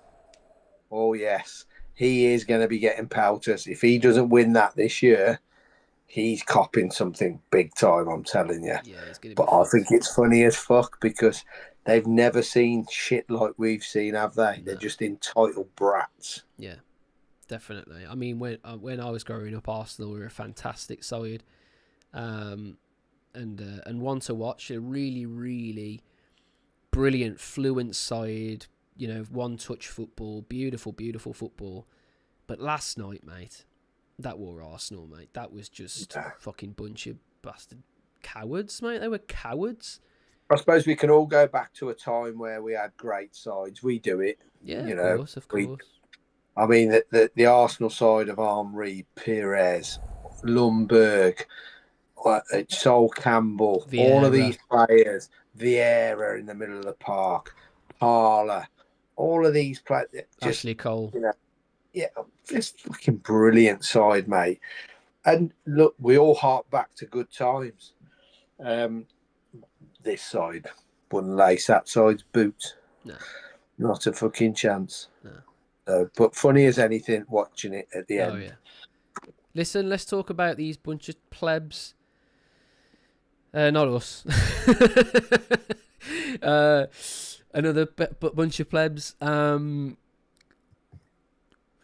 Oh, yes. He is going to be getting pelters. If he doesn't win that this year, he's copping something big time, I'm telling you. Yeah, it's going to be But I fucked. think it's funny as fuck because they've never seen shit like we've seen, have they? No. They're just entitled brats. Yeah, definitely. I mean, when I was growing up, Arsenal were a fantastic side, and one to watch. A really, really brilliant, fluent side. You know, one-touch football, beautiful, beautiful football. But last night, mate, that were Arsenal, mate. That was just fucking bunch of bastard cowards, mate. They were cowards. I suppose we can all go back to a time where we had great sides. We do it. Yeah, you of know. course, of course. I mean, the Arsenal side of Henry, Pires, Lundberg, Sol Campbell, Vieira. all of these players, Vieira in the middle of the park, Parler, all of these players. Ashley Cole. You know, yeah, just fucking brilliant side, mate. And look, we all hark back to good times. This side wouldn't lace that side's boots. No. Not a fucking chance. No. But funny as anything watching it at the end. Oh, yeah. Listen, let's talk about these bunch of plebs. Not us. Another bunch of plebs.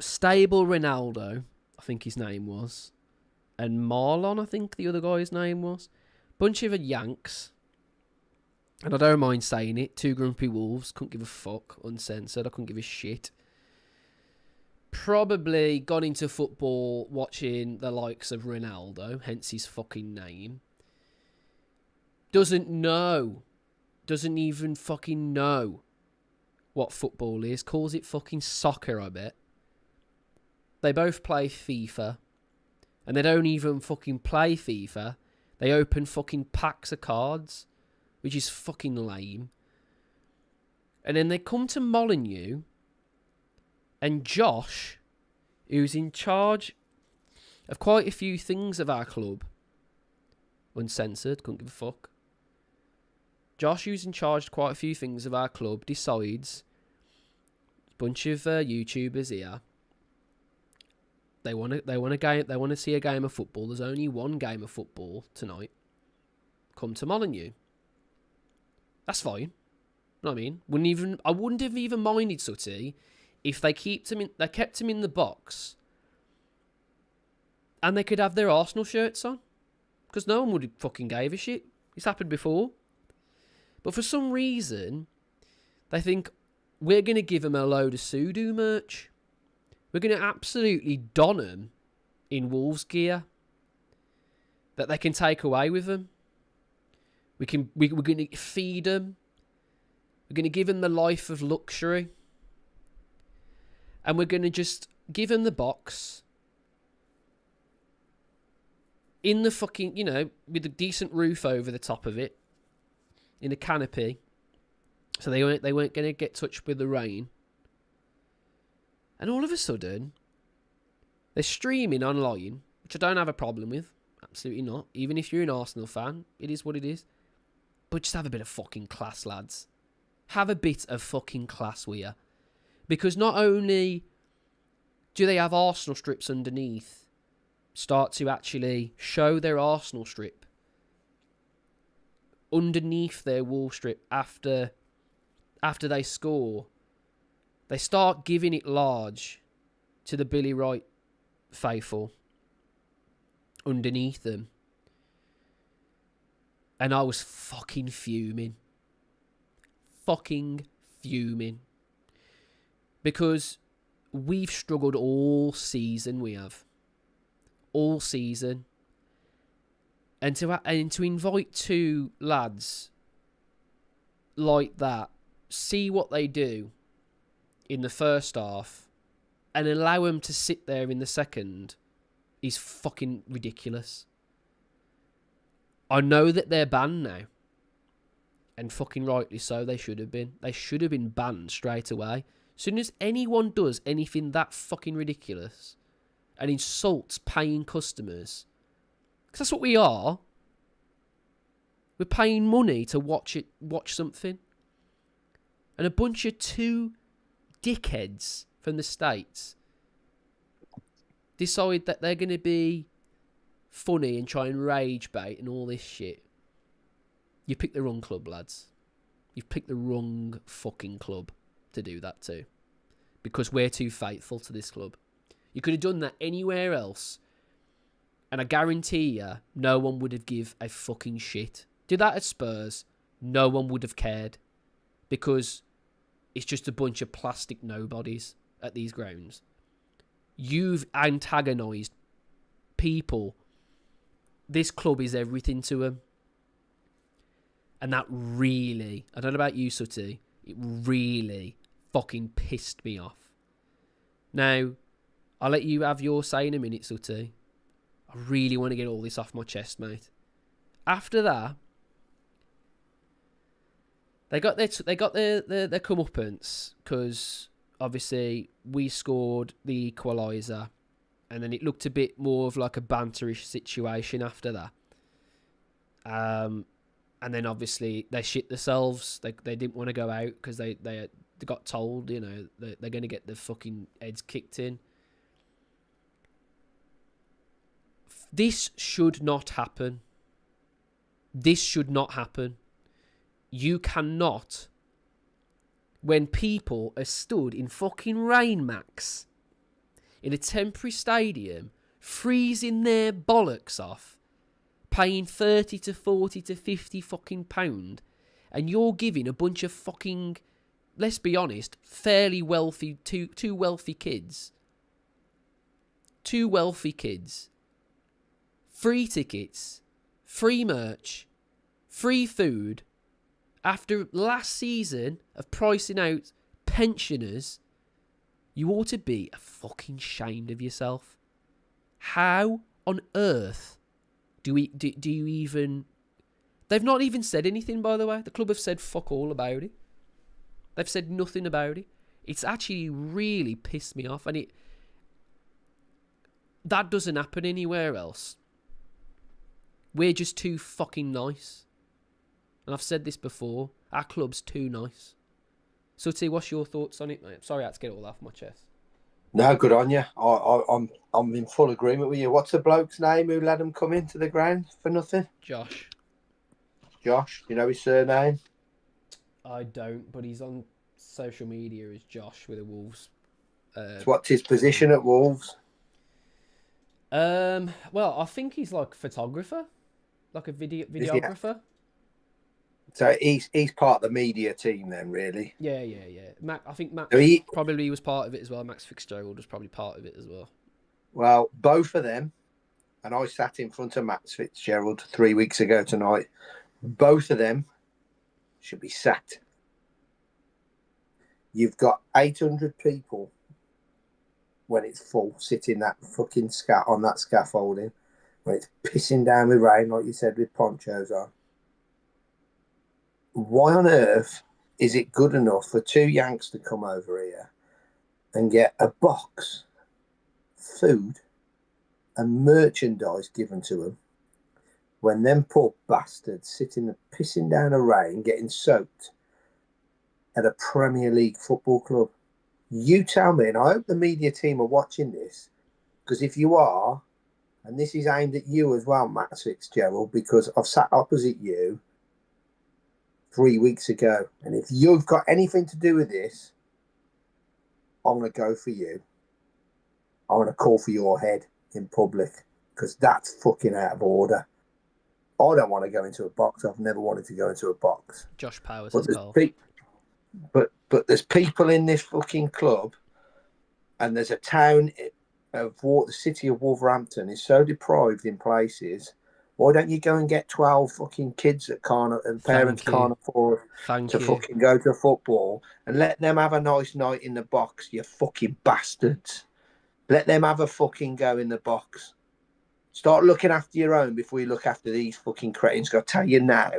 Stable Ronaldo, I think his name was. And Marlon, I think the other guy's name was. Bunch of Yanks. And I don't mind saying it. Two grumpy wolves. Couldn't give a fuck. Uncensored. I couldn't give a shit. Probably got into football watching the likes of Ronaldo. Hence his fucking name. Doesn't even fucking know what football is. Calls it fucking soccer, I bet. They both play FIFA. And they don't even fucking play FIFA. They open fucking packs of cards. Which is fucking lame. And then they come to Molineux. And Josh, who's in charge of quite a few things of our club. Uncensored, couldn't give a fuck. Josh, who's in charge of quite a few things of our club, decides a bunch of YouTubers here. They want to see a game of football. There's only one game of football tonight. Come to Molineux. That's fine. You know what I mean? I wouldn't have even minded Sutty if they kept him in the box and they could have their Arsenal shirts on. Because no one would have fucking gave a shit. It's happened before. But for some reason, they think we're going to give them a load of Sudo merch. We're going to absolutely don them in Wolves gear that they can take away with them. We're going to feed them. We're going to give them the life of luxury. And we're going to just give them the box in the fucking, with a decent roof over the top of it, in a canopy, so they weren't going to get touched with the rain. And all of a sudden, they're streaming online, which I don't have a problem with. Absolutely not. Even if you're an Arsenal fan, it is what it is. But just have a bit of fucking class, lads. Have a bit of fucking class with you. Because not only do they have Arsenal strips underneath, start to actually show their Arsenal strip underneath their wall strip after after they score, they start giving it large to the Billy Wright faithful underneath them. And I was fucking fuming. Fucking fuming. Because we've struggled all season, we have. All season. And to invite two lads like that, see what they do in the first half, and allow them to sit there in the second is fucking ridiculous. I know that they're banned now. And fucking rightly so, they should have been. They should have been banned straight away. As soon as anyone does anything that fucking ridiculous and insults paying customers, because that's what we are. We're paying money to watch something. And a bunch of two dickheads from the States decide that they're going to be funny and try and rage bait and all this shit. You picked the wrong club, lads. You've picked the wrong fucking club to do that to. Because we're too faithful to this club. You could have done that anywhere else, and I guarantee you, no one would have give a fucking shit. Do that at Spurs, no one would have cared. Because it's just a bunch of plastic nobodies at these grounds. You've antagonised people. This club is everything to them. And that really, I don't know about you, Sutty, it really fucking pissed me off. Now, I'll let you have your say in a minute, Sutty. I really want to get all this off my chest, mate. After that, they got their comeuppance because obviously we scored the equaliser, and then it looked a bit more of like a banterish situation after that. And then obviously they shit themselves. They didn't want to go out because they got told, you know, they're going to get their fucking heads kicked in. This should not happen. This should not happen. You cannot, when people are stood in fucking rain, Max, in a temporary stadium, freezing their bollocks off, paying 30 to 40 to 50 fucking pound, and you're giving a bunch of fucking, let's be honest, fairly wealthy, two wealthy kids, free tickets, free merch, free food, after last season of pricing out pensioners. You ought to be fucking ashamed of yourself. How on earth do you even... They've not even said anything, by the way. The club have said fuck all about it. They've said nothing about it. It's actually really pissed me off, and that doesn't happen anywhere else. We're just too fucking nice. And I've said this before. Our club's too nice. Sutty, what's your thoughts on it, mate? Sorry I had to get it all off my chest. No, good on you. I'm in full agreement with you. What's the bloke's name who let him come into the ground for nothing? Josh. You know his surname? I don't, but he's on social media as Josh with the Wolves. So what's his position at Wolves? Well, I think he's like a photographer, like a videographer. So he's part of the media team then, really. Yeah. I think Max probably was part of it as well. Max Fitzgerald was probably part of it as well. Well, both of them, and I sat in front of Max Fitzgerald 3 weeks ago tonight. Both of them should be sacked. You've got 800 people when it's full sitting that fucking on that scaffolding, when it's pissing down with rain, like you said, with ponchos on. Why on earth is it good enough for two Yanks to come over here and get a box, food, and merchandise given to them when them poor bastards sitting pissing down a rain, getting soaked at a Premier League football club? You tell me, and I hope the media team are watching this, because if you are, and this is aimed at you as well, Max Fitzgerald, because I've sat opposite you, 3 weeks ago. And if you've got anything to do with this, I'm going to go for you. I'm going to call for your head in public because that's fucking out of order. I don't want to go into a box. I've never wanted to go into a box. Josh Powers But has golf. but there's people in this fucking club, and there's a town of the city of Wolverhampton is so deprived in places. Why don't you go and get 12 fucking kids that can't, and parents can't afford to fucking go to football, and let them have a nice night in the box, you fucking bastards. Let them have a fucking go in the box. Start looking after your own before you look after these fucking cretins. I'll tell you now,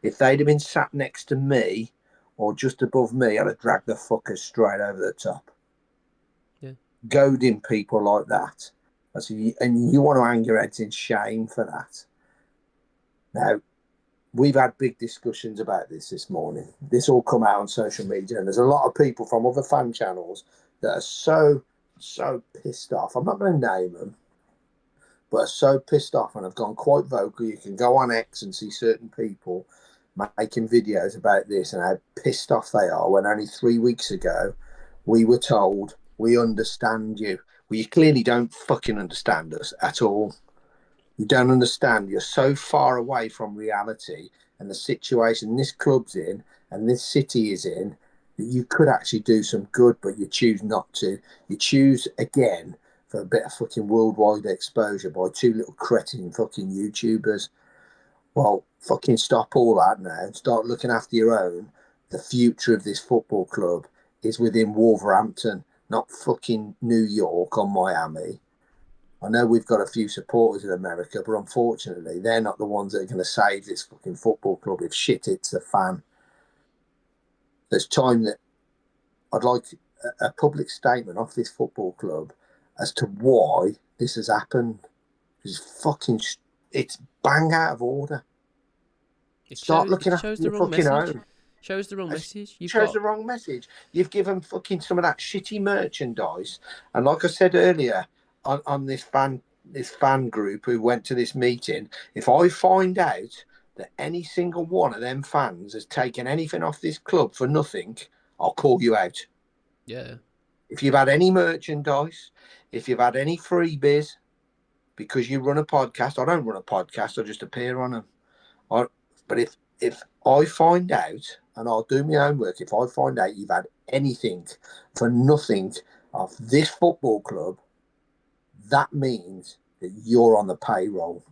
if they'd have been sat next to me or just above me, I'd have dragged the fuckers straight over the top. Yeah. Goading people like that. And you want to hang your heads in shame for that. Now, we've had big discussions about this morning. This all come out on social media, and there's a lot of people from other fan channels that are so pissed off. I'm not going to name them, but are so pissed off and have gone quite vocal. You can go on X and see certain people making videos about this and how pissed off they are when only 3 weeks ago we were told, we understand you. Well, you clearly don't fucking understand us at all. You don't understand. You're so far away from reality and the situation this club's in and this city is in that you could actually do some good, but you choose not to. You choose, again, for a bit of fucking worldwide exposure by two little cretin fucking YouTubers. Well, fucking stop all that now and start looking after your own. The future of this football club is within Wolverhampton, not fucking New York or Miami. I know we've got a few supporters in America, but unfortunately, they're not the ones that are going to save this fucking football club if shit hits the fan. There's time that I'd like a public statement off this football club as to why this has happened. It's bang out of order. Start looking after your fucking own. Shows the wrong message. The wrong message. You've given fucking some of that shitty merchandise, and like I said earlier, on this fan group who went to this meeting, if I find out that any single one of them fans has taken anything off this club for nothing, I'll call you out. Yeah. If you've had any merchandise, if you've had any freebies, because you run a podcast, I don't run a podcast, I just appear on them. But if I find out, and I'll do my own work, if I find out you've had anything for nothing of this football club, that means that you're on the payroll.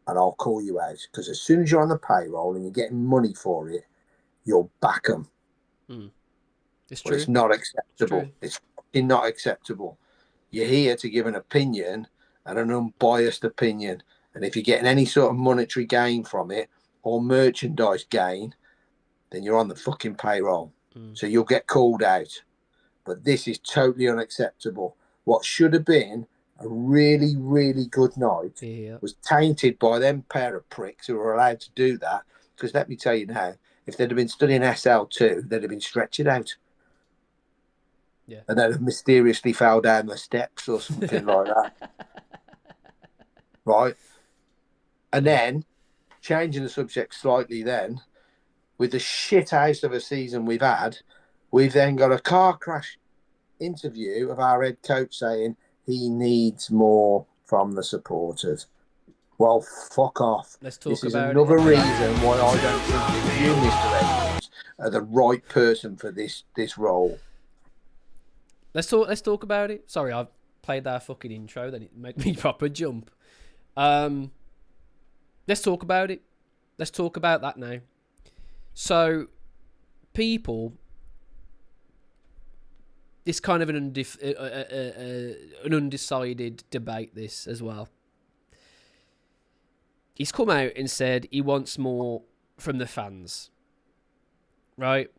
And I'll call you out. Because as soon as you're on the payroll and you're getting money for it, you'll back them. It's true. It's not acceptable. It's fucking not acceptable. You're here to give an opinion and an unbiased opinion. And if you're getting any sort of monetary gain from it or merchandise gain, then you're on the fucking payroll. So you'll get called out. But this is totally unacceptable. What should have been a really, really good night was tainted by them pair of pricks who were allowed to do that. Because let me tell you now, if they'd have been studying SL2, they'd have been stretched out. Yeah. And they'd have mysteriously fell down the steps or something like that. Right? And then, changing the subject slightly then, with the shit house of a season we've had, we've then got a car crash interview of our head coach saying he needs more from the supporters. Well, fuck off. Let's talk this is about another reason why I don't think you, Mr. Edwards, are the right person for this role. Let's talk about it. Sorry, I've played that fucking intro, then it made me proper jump. Let's talk about it. Let's talk about that now. So, people, it's kind of an undecided debate, this as well. He's come out and said he wants more from the fans. Right?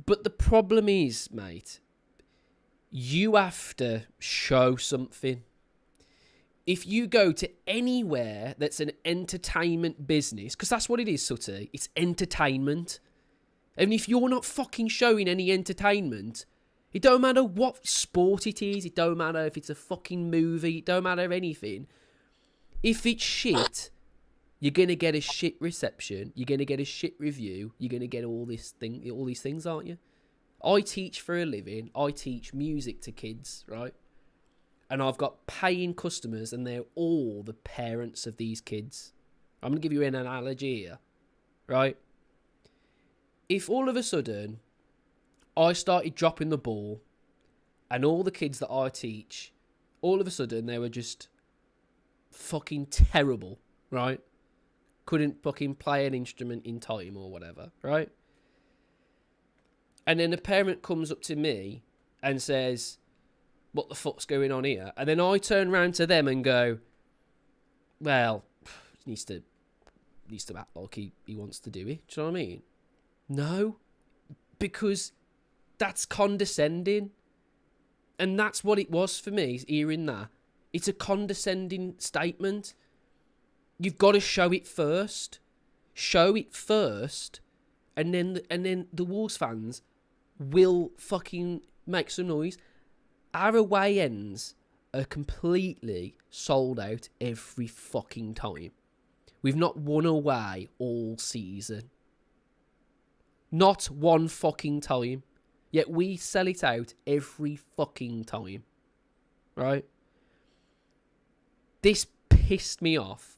But the problem is, mate, you have to show something. If you go to anywhere that's an entertainment business, because that's what it is, Sutty, it's entertainment. And if you're not fucking showing any entertainment, it don't matter what sport it is, it don't matter if it's a fucking movie, it don't matter anything. If it's shit, You're gonna get a shit reception. You're gonna get a shit review. You're gonna get all these things, aren't you? I teach for a living. I teach music to kids, right? And I've got paying customers, and they're all the parents of these kids. I'm gonna give you an analogy here, right? If all of a sudden I started dropping the ball, and all the kids that I teach, all of a sudden they were just fucking terrible, right? Couldn't fucking play an instrument in time or whatever, right? And then a parent comes up to me and says, what the fuck's going on here? And then I turn around to them and go, well, he needs to act like he wants to do it. Do you know what I mean? No, because that's condescending. And that's what it was for me, hearing that. It's a condescending statement. You've got to show it first. Show it first. And then the Wolves fans will fucking make some noise. Our away ends are completely sold out every fucking time. We've not won away all season. Not one fucking time. Yet we sell it out every fucking time. Right? This pissed me off.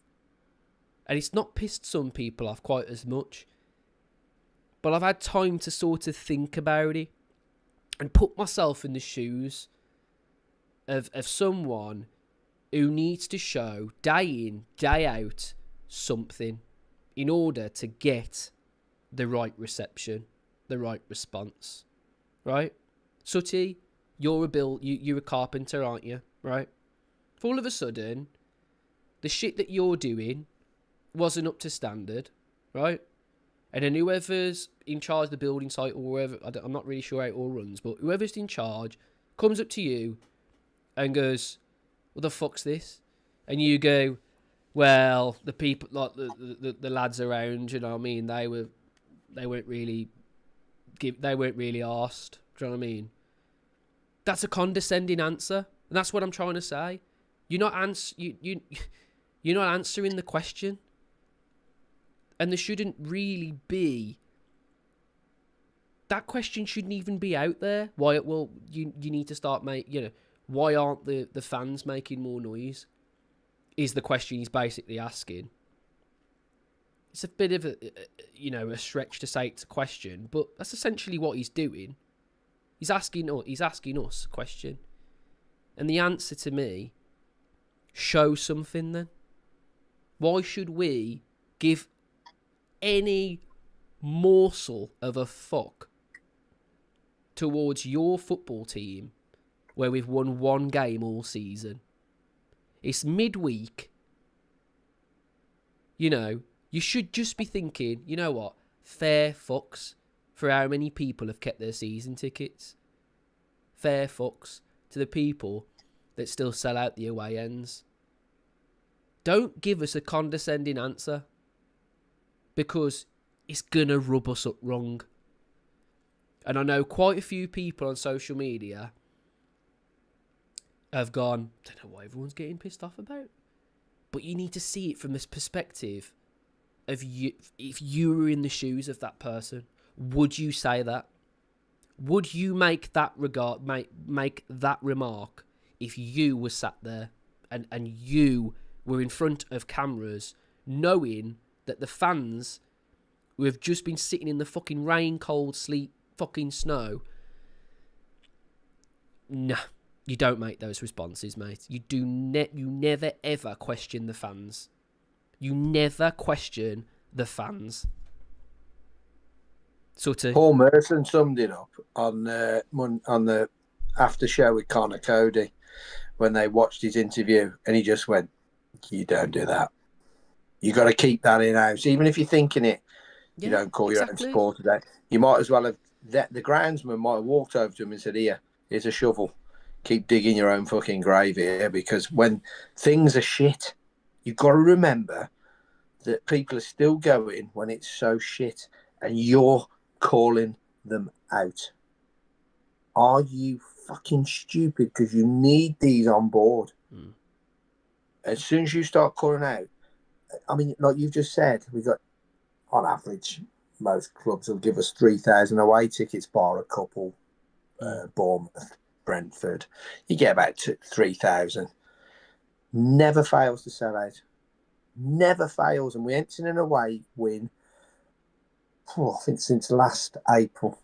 And it's not pissed some people off quite as much. But I've had time to sort of think about it. And put myself in the shoes of someone who needs to show day in, day out something in order to get the right reception, the right response. Right? Sutty, you're a carpenter, aren't you? Right? If all of a sudden, the shit that you're doing wasn't up to standard, right? And then whoever's in charge of the building site or whoever, I'm not really sure how it all runs, but whoever's in charge comes up to you and goes, what the fuck's this? And you go, well, the people, like the lads around, you know what I mean, they weren't really asked. Do you know what I mean? That's a condescending answer, and that's what I'm trying to say. You're not you're not answering the question, and there shouldn't really be. That question shouldn't even be out there. Why? Well, you need to start why aren't the fans making more noise? Is the question he's basically asking. It's a bit of a stretch to say it's a question, but that's essentially what he's doing. He's asking us a question. And the answer to me, show something then. Why should we give any morsel of a fuck towards your football team where we've won one game all season? It's midweek. You should just be thinking, you know what? Fair fucks for how many people have kept their season tickets. Fair fucks to the people that still sell out the away ends. Don't give us a condescending answer, because it's going to rub us up wrong. And I know quite a few people on social media have gone, I don't know what everyone's getting pissed off about. But you need to see it from this perspective of you. If you were in the shoes of that person, would you say that? Would you make that make that remark if you were sat there and you were in front of cameras, knowing that the fans who have just been sitting in the fucking rain, cold, sleet, fucking snow? Nah, you don't make those responses, mate. You you never ever question the fans. You never question the fans. Sutty. Paul Merson summed it up on the after show with Connor Cody when they watched his interview, and he just went, "You don't do that. You got to keep that in house. Even if you're thinking it, you don't call your own supporter today. You might as well have the groundsman might have walked over to him and said, here's a shovel. Keep digging your own fucking grave here, because when things are shit, you've got to remember that people are still going when it's so shit, and you're calling them out. Are you fucking stupid? Because you need these on board. As soon as you start calling out, I mean, like you've just said, we got on average, most clubs will give us 3,000 away tickets, bar a couple, Bournemouth, Brentford. You get about 3,000. Never fails to sell out. Never fails. And we ain't seen an away win, I think, since last April.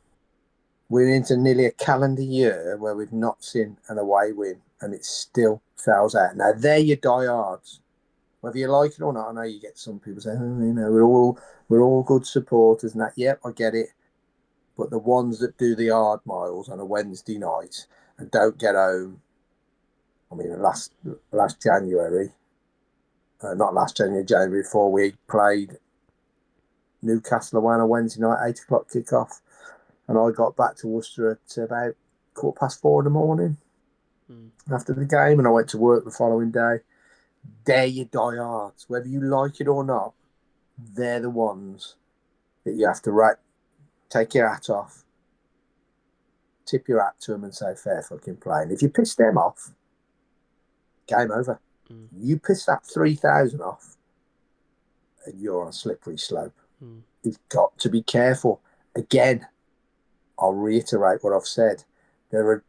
We're into nearly a calendar year where we've not seen an away win, and it still sells out. Now, they're your diehards. Whether you like it or not, I know you get some people saying, we're all good supporters and that. Yep, I get it. But the ones that do the hard miles on a Wednesday night and don't get home, I mean, last January, not last January, January before, we played Newcastle away on a Wednesday night, 8 o'clock kickoff. And I got back to Worcester at about 4:15 in the morning after the game, and I went to work the following day. They're your diehards. Whether you like it or not, they're the ones that you have to take your hat off, tip your hat to them and say, fair fucking play. And if you piss them off, game over. You piss that 3,000 off and you're on a slippery slope. You've got to be careful. Again, I'll reiterate what I've said. There are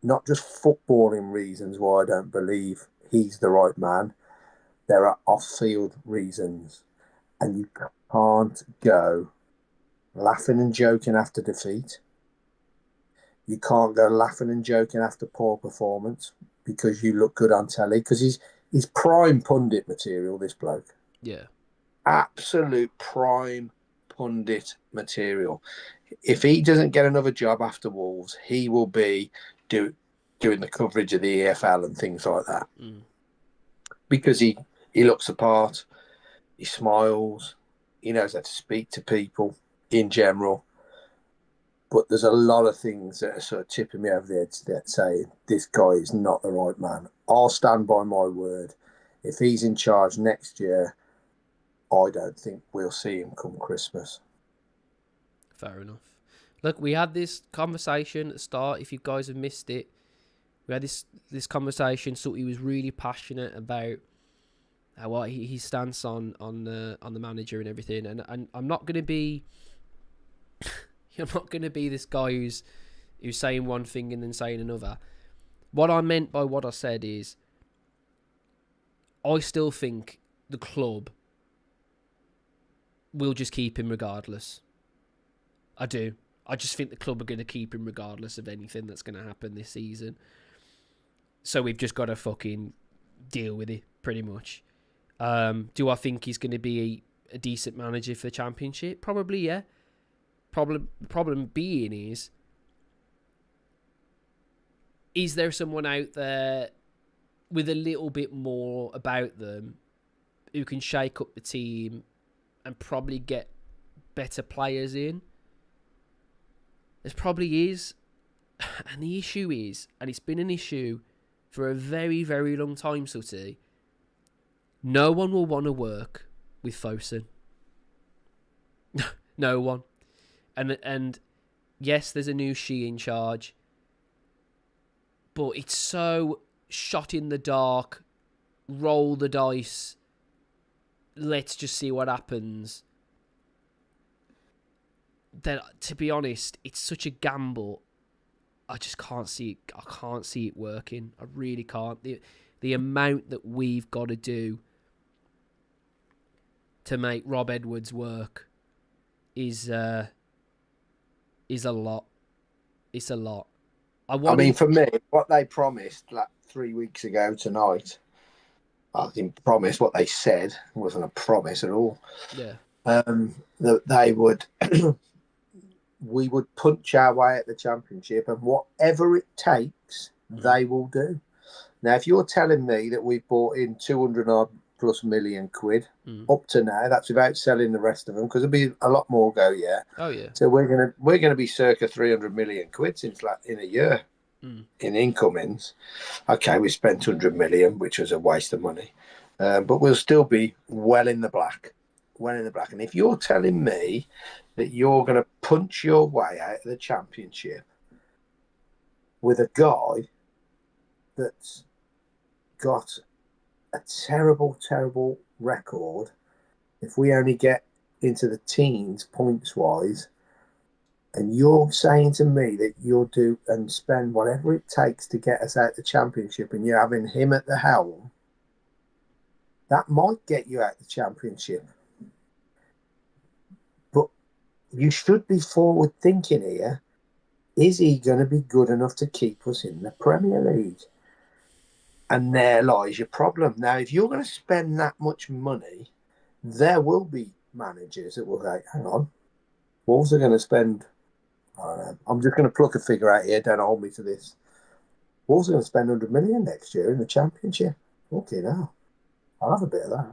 not just footballing reasons why I don't believe he's the right man. There are off-field reasons. And you can't go laughing and joking after defeat. You can't go laughing and joking after poor performance because you look good on telly. Because he's prime pundit material, this bloke. Yeah. Absolute prime pundit material. If he doesn't get another job after Wolves, he will be doing the coverage of the EFL and things like that. Because he looks the part, he smiles, he knows how to speak to people in general. But there's a lot of things that are sort of tipping me over the edge that say this guy is not the right man. I'll stand by my word. If he's in charge next year, I don't think we'll see him come Christmas. Fair enough. Look, we had this conversation at the start. If you guys have missed it, we had this conversation. Sutty was really passionate about what his stance on the manager and everything. And I'm not going to be, I'm not going to be this guy who's saying one thing and then saying another. What I meant by what I said is, I still think the club will just keep him regardless. I do. I just think the club are going to keep him regardless of anything that's going to happen this season. So we've just got to fucking deal with it, pretty much. Do I think he's going to be a decent manager for the Championship? Probably, yeah. Problem being is there someone out there with a little bit more about them who can shake up the team and probably get better players in? There probably is. And the issue is, and it's been an issue for a very, very long time, Sutty, no one will want to work with Fosun. No one. And yes, there's a new she in charge, but it's so shot in the dark, roll the dice, let's just see what happens. That, to be honest, it's such a gamble. I just can't see it. I can't see it working. I really can't. The amount that we've got to do to make Rob Edwards work is a lot. It's a lot. I mean, for me, what they promised like 3 weeks ago tonight, I didn't promise what they said. It wasn't a promise at all. Yeah. That they would, we would punch our way at the Championship, and whatever it takes, they will do. Now, if you're telling me that we've bought in 200 odd plus million quid up to now, that's without selling the rest of them, because there'll be a lot more go yet. Oh yeah. So we're gonna be circa 300 million quid since like in a year in incomings. Okay, we spent 100 million, which was a waste of money, but we'll still be well in the black. And if you're telling me that you're going to punch your way out of the Championship with a guy that's got a terrible, terrible record if we only get into the teens points wise. And you're saying to me that you'll do and spend whatever it takes to get us out the championship, and you're having him at the helm, that might get you out the championship. But you should be forward thinking here. Is he going to be good enough to keep us in the Premier League? And there lies your problem. Now, if you're going to spend that much money, there will be managers that will say, hang on, Wolves are going to spend, I don't know, I'm just going to pluck a figure out here, don't hold me to this. Wolves are going to spend 100 million next year in the Championship. Okay, now I'll have a bit of that.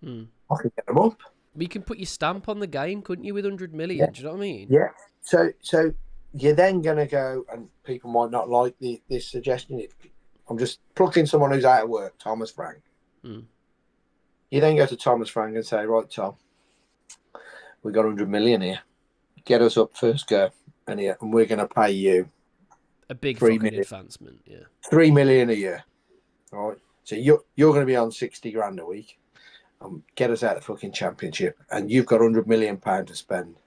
I can get them up. You can put your stamp on the game, couldn't you, with 100 million? Yeah. Do you know what I mean? Yeah. So you're then going to go, and people might not like this suggestion. I'm just plucking someone who's out of work, Thomas Frank. You then go to Thomas Frank and say, right, Tom, we got 100 million here. Get us up first go. And we're going to pay you a big fucking advancement. Yeah. 3 million a year. All right. So you're going to be on 60 grand a week. Get us out of the fucking Championship. And you've got 100 million pounds to spend.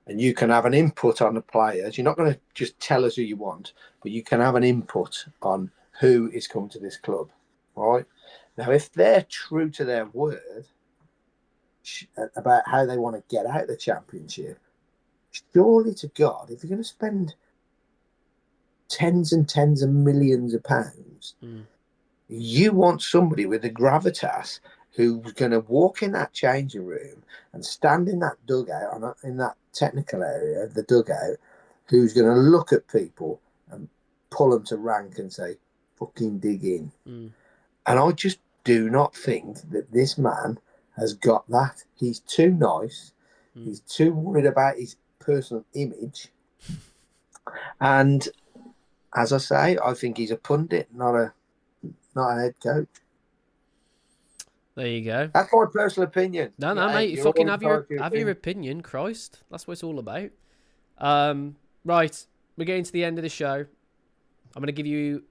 And you can have an input on the players. You're not going to just tell us who you want, but you can have an input on who is coming to this club. All right. Now, if they're true to their word about how they want to get out of the Championship, surely to God, if you're going to spend tens and tens of millions of pounds, you want somebody with the gravitas who's going to walk in that changing room and stand in that dugout, in that technical area, the dugout, who's going to look at people and pull them to rank and say, fucking dig in. And I just do not think that this man has got that. He's too nice. He's too worried about his personal image. And as I say, I think he's a pundit, not a head coach. There you go. That's my personal opinion. No, mate. You fucking have your opinion. Christ, that's what it's all about. Right, we're getting to the end of the show. I'm going to give you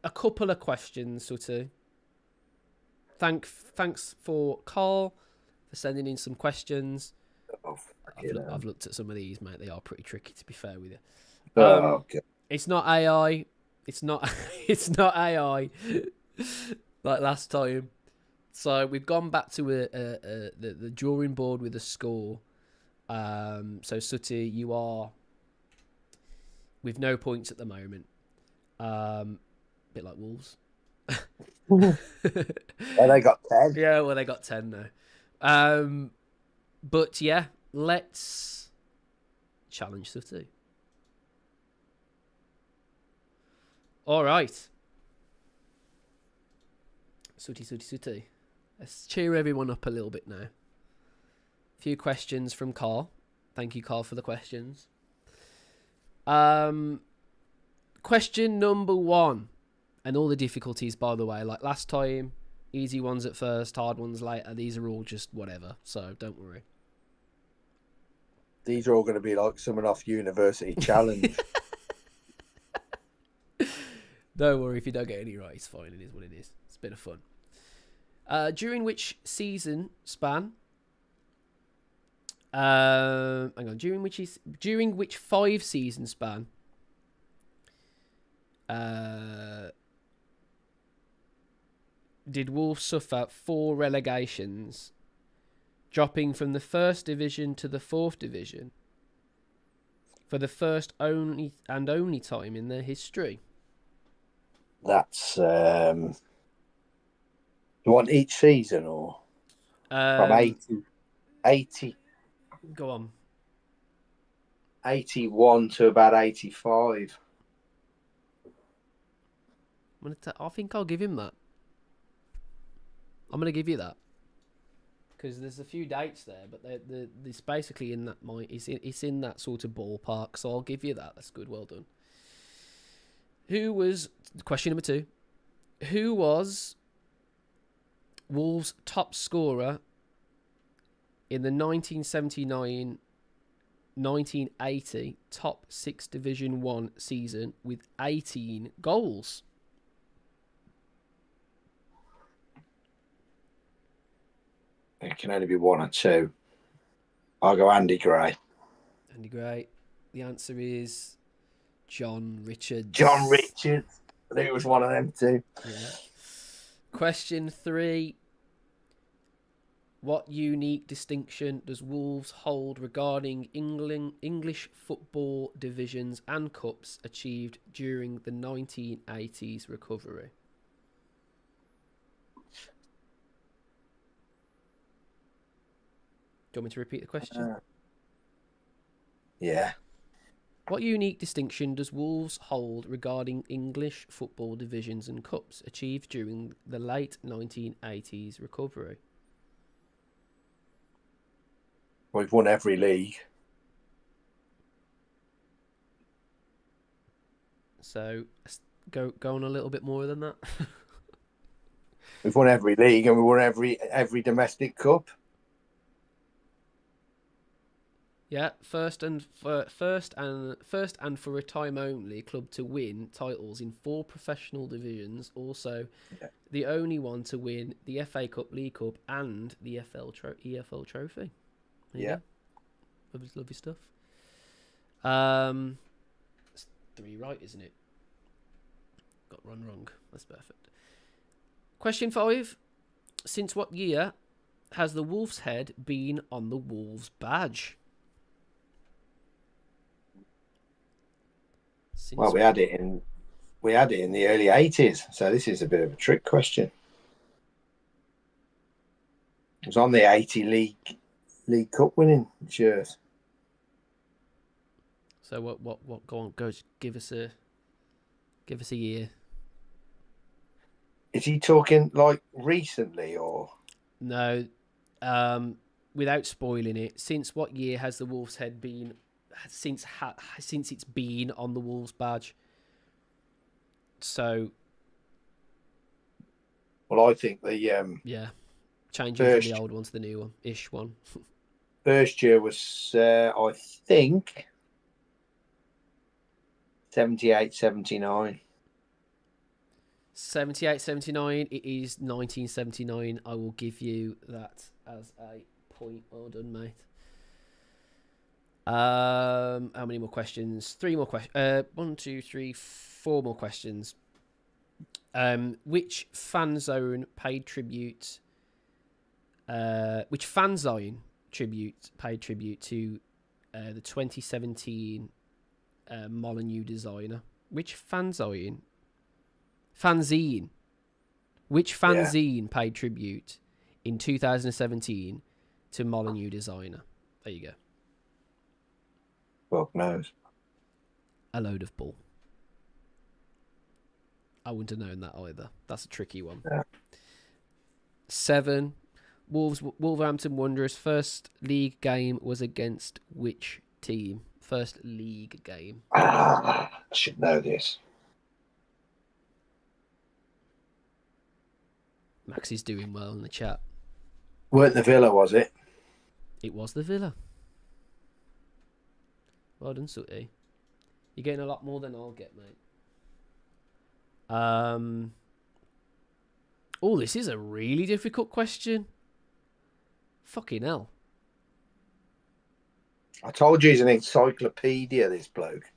a couple of questions, Sutty. Thanks for Carl for sending in some questions. I've looked at some of these, mate. They are pretty tricky, to be fair with you. Okay. It's not AI. It's not. It's not AI. Like last time. So we've gone back to the drawing board with a score. So Sutty, you are with no points at the moment. Bit like Wolves. Well, they got 10. Yeah, well, they got 10 now. But yeah, let's challenge Sutty. All right. Sutty. Let's cheer everyone up a little bit now. A few questions from Carl. Thank you, Carl, for the questions. Question number 1. And all the difficulties, by the way, like last time, easy ones at first, hard ones later. These are all just whatever, so don't worry. These are all going to be like someone off University Challenge. Don't worry if you don't get any right. It's fine. It is what it is. It's a bit of fun. During which season span? Hang on. During which 5 season span? Did Wolves suffer 4 relegations, dropping from the 1st division to the 4th division for the first only time in their history? That's you want each season or from 80 go on 81 to about 85. I think I'll give him that. I'm gonna give you that because there's a few dates there, but it's basically in that it's in that sort of ballpark. So I'll give you that. That's good. Well done. Who was question number 2? Who was Wolves' top scorer in the 1979-1980 Top 6 Division 1 season with 18 goals? It can only be one or two. I'll go Andy Gray. Andy Gray. The answer is John Richards. John Richards. I think it was one of them too. Yeah. Question 3. What unique distinction does Wolves hold regarding English football divisions and cups achieved during the 1980s recovery? Do you want me to repeat the question? Yeah. What unique distinction does Wolves hold regarding English football divisions and cups achieved during the late 1980s recovery? We've won every league. So go on a little bit more than that. We've won every league and we won every domestic cup. Yeah, first and for a time only club to win titles in 4 professional divisions. Also, the only one to win the FA Cup, League Cup, and the EFL Trophy. There you go. Lovely stuff. It's 3 right, isn't it? Got one wrong. That's perfect. Question 5. Since what year has the Wolf's head been on the Wolves badge? Well, we had it in the early 80s, so this is a bit of a trick question. It was on the 80 League Cup winning shirt. So what? Go on, give us a year. Is he talking like recently or no? Without spoiling it, since what year has the Wolf's head been? Since it's been on the Wolves badge. So, well, I think the changing from the old one to the new one-ish one. First year was I think 78, 79. 78, 79. It is 1979. I will give you that as a point. Well done, mate. How many more questions? 3 more questions. 1, 2, 3, 4 more questions. Which fan zone paid tribute? Which fan zone paid tribute to the 2017 Molyneux designer? Which fanzine? Which fanzine paid tribute in 2017 to Molyneux designer? There you go. Fuck knows. A load of bull. I wouldn't have known that either. That's a tricky one. Yeah. 7. Wolverhampton Wanderers' first league game was against which team? First league game. I should know this. Max is doing well in the chat. Weren't the Villa, was it? It was the Villa. Well done, Sutty. You're getting a lot more than I'll get, mate. Oh, this is a really difficult question. Fucking hell. I told you he's an encyclopedia, this bloke.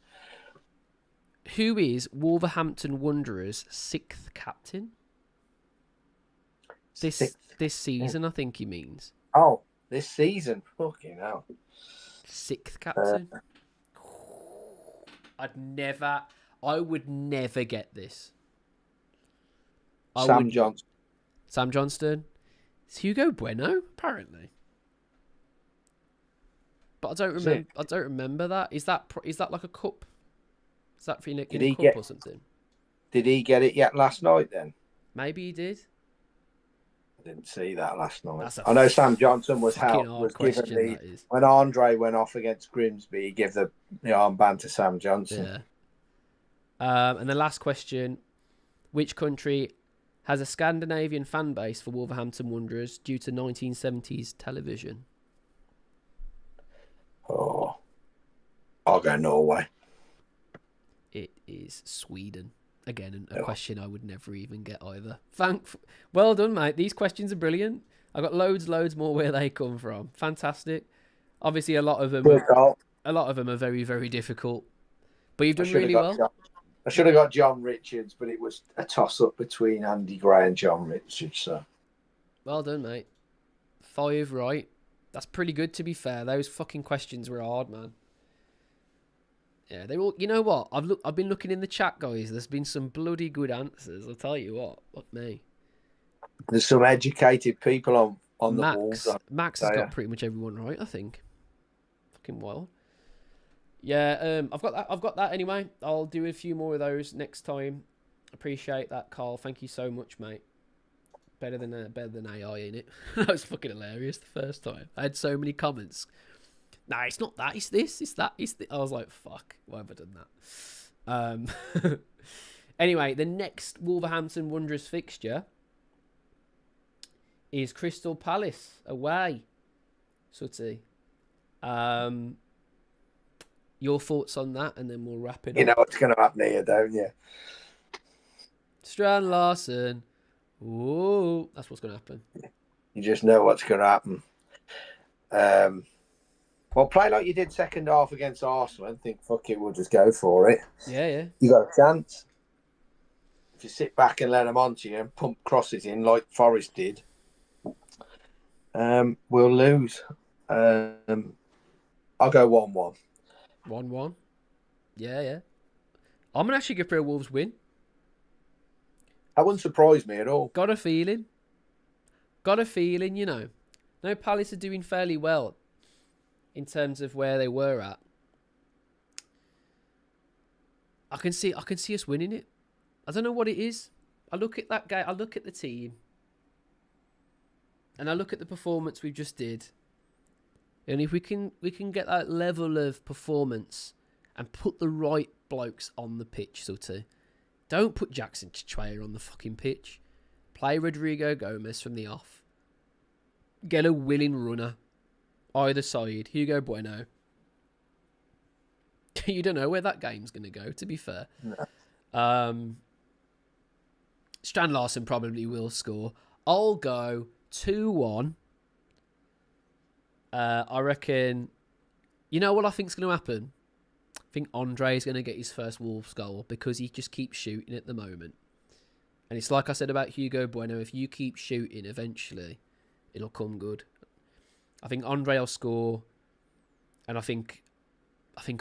Who is Wolverhampton Wanderers' 6th captain? This season, I think he means. Oh, this season. Fucking hell. 6th captain. I would never get this. Sam Johnston. Sam Johnston. It's Hugo Bueno, apparently. But I don't remember that. Is that like a cup? Is that for in a cup or something? Did he get it yet last night then? Maybe he did. I didn't see that last night. I know Sam Johnson was given when Andre went off against Grimsby, he gave the armband to Sam Johnson. Yeah. And the last question: which country has a Scandinavian fan base for Wolverhampton Wanderers due to 1970s television? Oh, I'll go Norway. It is Sweden. Again, a question I would never even get either. Well done, mate. These questions are brilliant. I got loads more where they come from. Fantastic. Obviously, a lot of them Good goal. are very, very difficult. But you've I done should have really got well. John. I should have got John Richards, but it was a toss-up between Andy Gray and John Richards. So Well done, mate. 5 right. That's pretty good, to be fair. Those fucking questions were hard, man. Yeah, they all. You know what? I've been looking in the chat, guys. There's been some bloody good answers. I'll tell you what. Fuck me. there's some educated people on the Wolves. Max has got pretty much everyone right, I think. Fucking wild. Yeah, I've got that anyway. I'll do a few more of those next time. Appreciate that, Carl. Thank you so much, mate. Better than AI in it. That was fucking hilarious the first time. I had so many comments. Nah, it's not that. It's this. It's that. It's I was like, fuck. Why have I done that? Anyway, the next Wolverhampton Wanderers fixture is Crystal Palace away. Sutty. Your thoughts on that, and then we'll wrap it up. You know what's going to happen here, don't you? Strand Larson. Ooh, that's what's going to happen. You just know what's going to happen. Well, play like you did second half against Arsenal and think, fuck it, we'll just go for it. Yeah. You got a chance. If you sit back and let them onto you and pump crosses in like Forest did, we'll lose. I'll go 1-1. 1-1. Yeah. I'm going to actually go for a Wolves win. That wouldn't surprise me at all. Got a feeling, you know. No, Palace are doing fairly well in terms of where they were at. I can see us winning it. I don't know what it is. I look at that guy. I look at the team, and I look at the performance we just did. And if we can get that level of performance and put the right blokes on the pitch, Sutty. Don't put Jackson Chichwea on the fucking pitch. Play Rodrigo Gomez from the off. Get a willing runner. Either side. Hugo Bueno. You don't know where that game's going to go, to be fair. No. Strand Larson probably will score. I'll go 2-1. I reckon... You know what I think's going to happen? I think Andre's going to get his first Wolves goal because he just keeps shooting at the moment. And it's like I said about Hugo Bueno, if you keep shooting, eventually it'll come good. I think Andre will score, and I think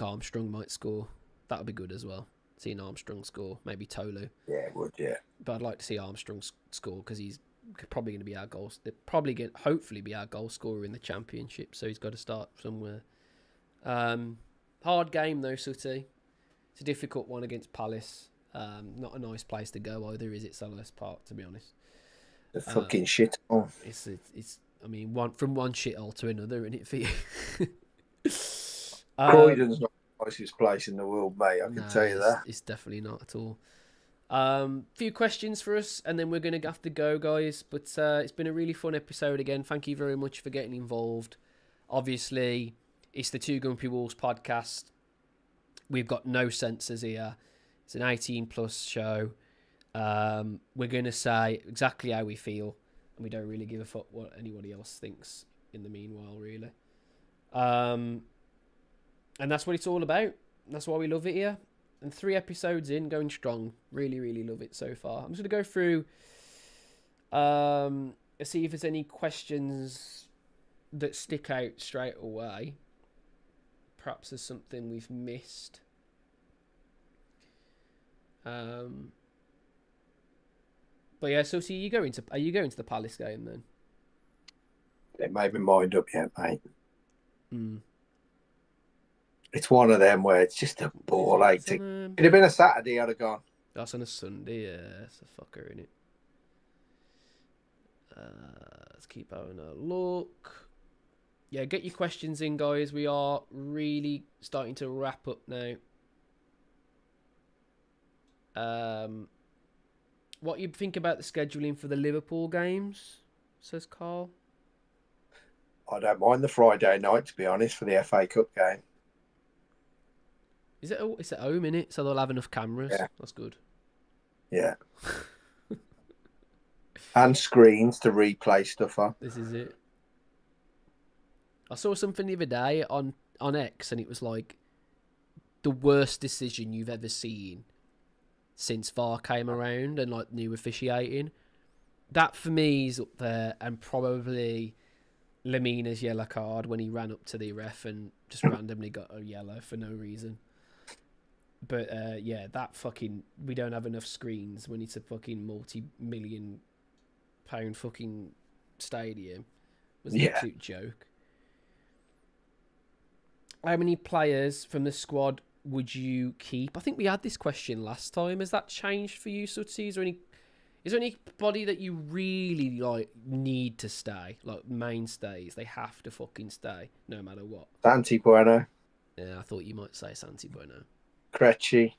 Armstrong might score. That would be good as well. Seeing Armstrong score, maybe Tolu. Yeah, it would, yeah. But I'd like to see Armstrong score because he's probably going to be our hopefully be our goal scorer in the Championship. So he's got to start somewhere. Hard game though, Sutty. It's a difficult one against Palace. Not a nice place to go either, is it? Selhurst Park, to be honest. The fucking shit. Oh. It's. I mean, from one shithole to another, isn't it for you? Croydon's not the nicest place in the world, mate. I can tell you that. It's definitely not at all. Few questions for us, and then we're going to have to go, guys. But it's been a really fun episode again. Thank you very much for getting involved. Obviously, it's the Two Grumpy Wolves podcast. We've got no censors here. It's an 18-plus show. We're going to say exactly how we feel, and we don't really give a fuck what anybody else thinks in the meanwhile, really. And that's what it's all about. That's why we love it here. And 3 episodes in, going strong. Really, really love it so far. I'm just going to go through, see if there's any questions that stick out straight away. Perhaps there's something we've missed. But yeah, so are you going to the Palace game then? It made my mind up yet, mate. It's one of them where it's just a ball ache. It'd have been a Saturday, I'd have gone. That's on a Sunday, yeah. It's a fucker, innit? Let's keep having a look. Yeah, get your questions in, guys. We are really starting to wrap up now. What you think about the scheduling for the Liverpool games? Says Carl. I don't mind the Friday night, to be honest, for the FA Cup game. It's at home, innit? So they'll have enough cameras. Yeah. That's good. Yeah. And screens to replay stuff on. This is it. I saw something the other day on X, and it was like the worst decision you've ever seen since VAR came around and like new officiating. That for me is up there, and probably Lemina's yellow card when he ran up to the ref and just randomly got a yellow for no reason. But yeah, that fucking, we don't have enough screens when it's a fucking multi-million pound fucking stadium. It was an absolute joke. How many players from the squad would you keep? I think we had this question last time. Has that changed for you, Sutty? Is there anybody that you really like need to stay? Like mainstays, they have to fucking stay no matter what. Santi Bueno. Yeah, I thought you might say Santi Bueno. Krejci.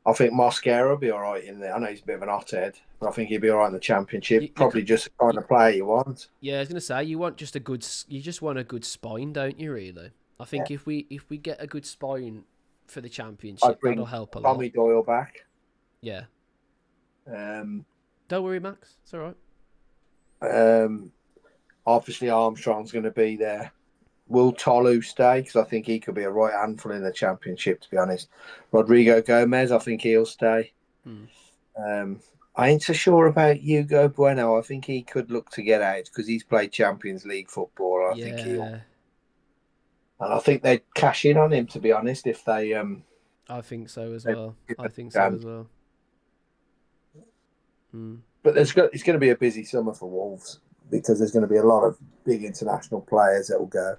I think Mosquera will be all right in there. I know he's a bit of an hothead, but I think he'll be all right in the Championship. Probably just the kind of player you want. Yeah, I was gonna say you want just a good. You just want a good spine, don't you? Really, I think if we get a good spine for the Championship, that'll help a lot. Tommy Doyle back. Yeah. Don't worry, Max. It's all right. Obviously Armstrong's going to be there. Will Tolu stay? Because I think he could be a right handful in the Championship, to be honest. Rodrigo Gomez, I think he'll stay. I ain't so sure about Hugo Bueno. I think he could look to get out because he's played Champions League football. I think he'll. And I think they'd cash in on him, to be honest, if they. I think so as well. But it's going to be a busy summer for Wolves because there's going to be a lot of big international players that will go.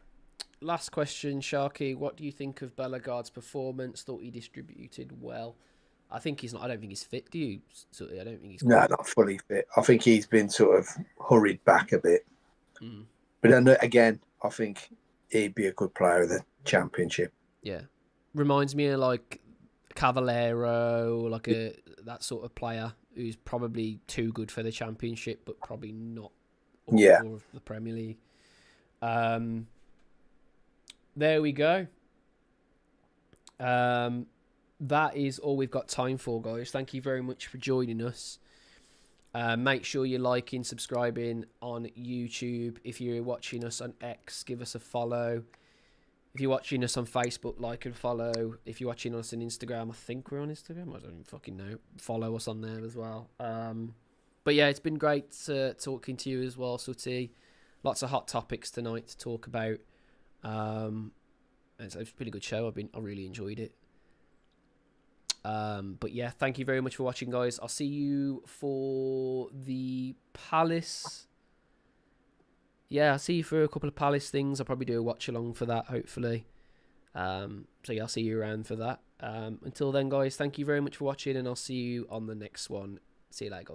Last question, Sharky. What do you think of Bellegarde's performance? Thought he distributed well. I think he's not. I don't think he's fit. Do you? I don't think he's. No, not fully fit. I think he's been sort of hurried back a bit. But then again, I think he'd be a good player in the Championship. Yeah, reminds me of like Cavallero, like that sort of player who's probably too good for the Championship, but probably not. Or the Premier League. There we go. That is all we've got time for, guys. Thank you very much for joining us. Make sure you're liking, subscribing on YouTube. If you're watching us on X, give us a follow. If you're watching us on Facebook, like and follow. If you're watching us on Instagram, I think we're on Instagram. I don't even fucking know. Follow us on there as well. But yeah, it's been great talking to you as well, Sutty. Lots of hot topics tonight to talk about. It's a pretty good show. I really enjoyed it. But yeah, thank you very much for watching, guys. I'll see you for the Palace. Yeah, I'll see you for a couple of Palace things. I'll probably do a watch along for that, hopefully. So yeah, I'll see you around for that. Until then, guys, thank you very much for watching, and I'll see you on the next one. See you later, guys.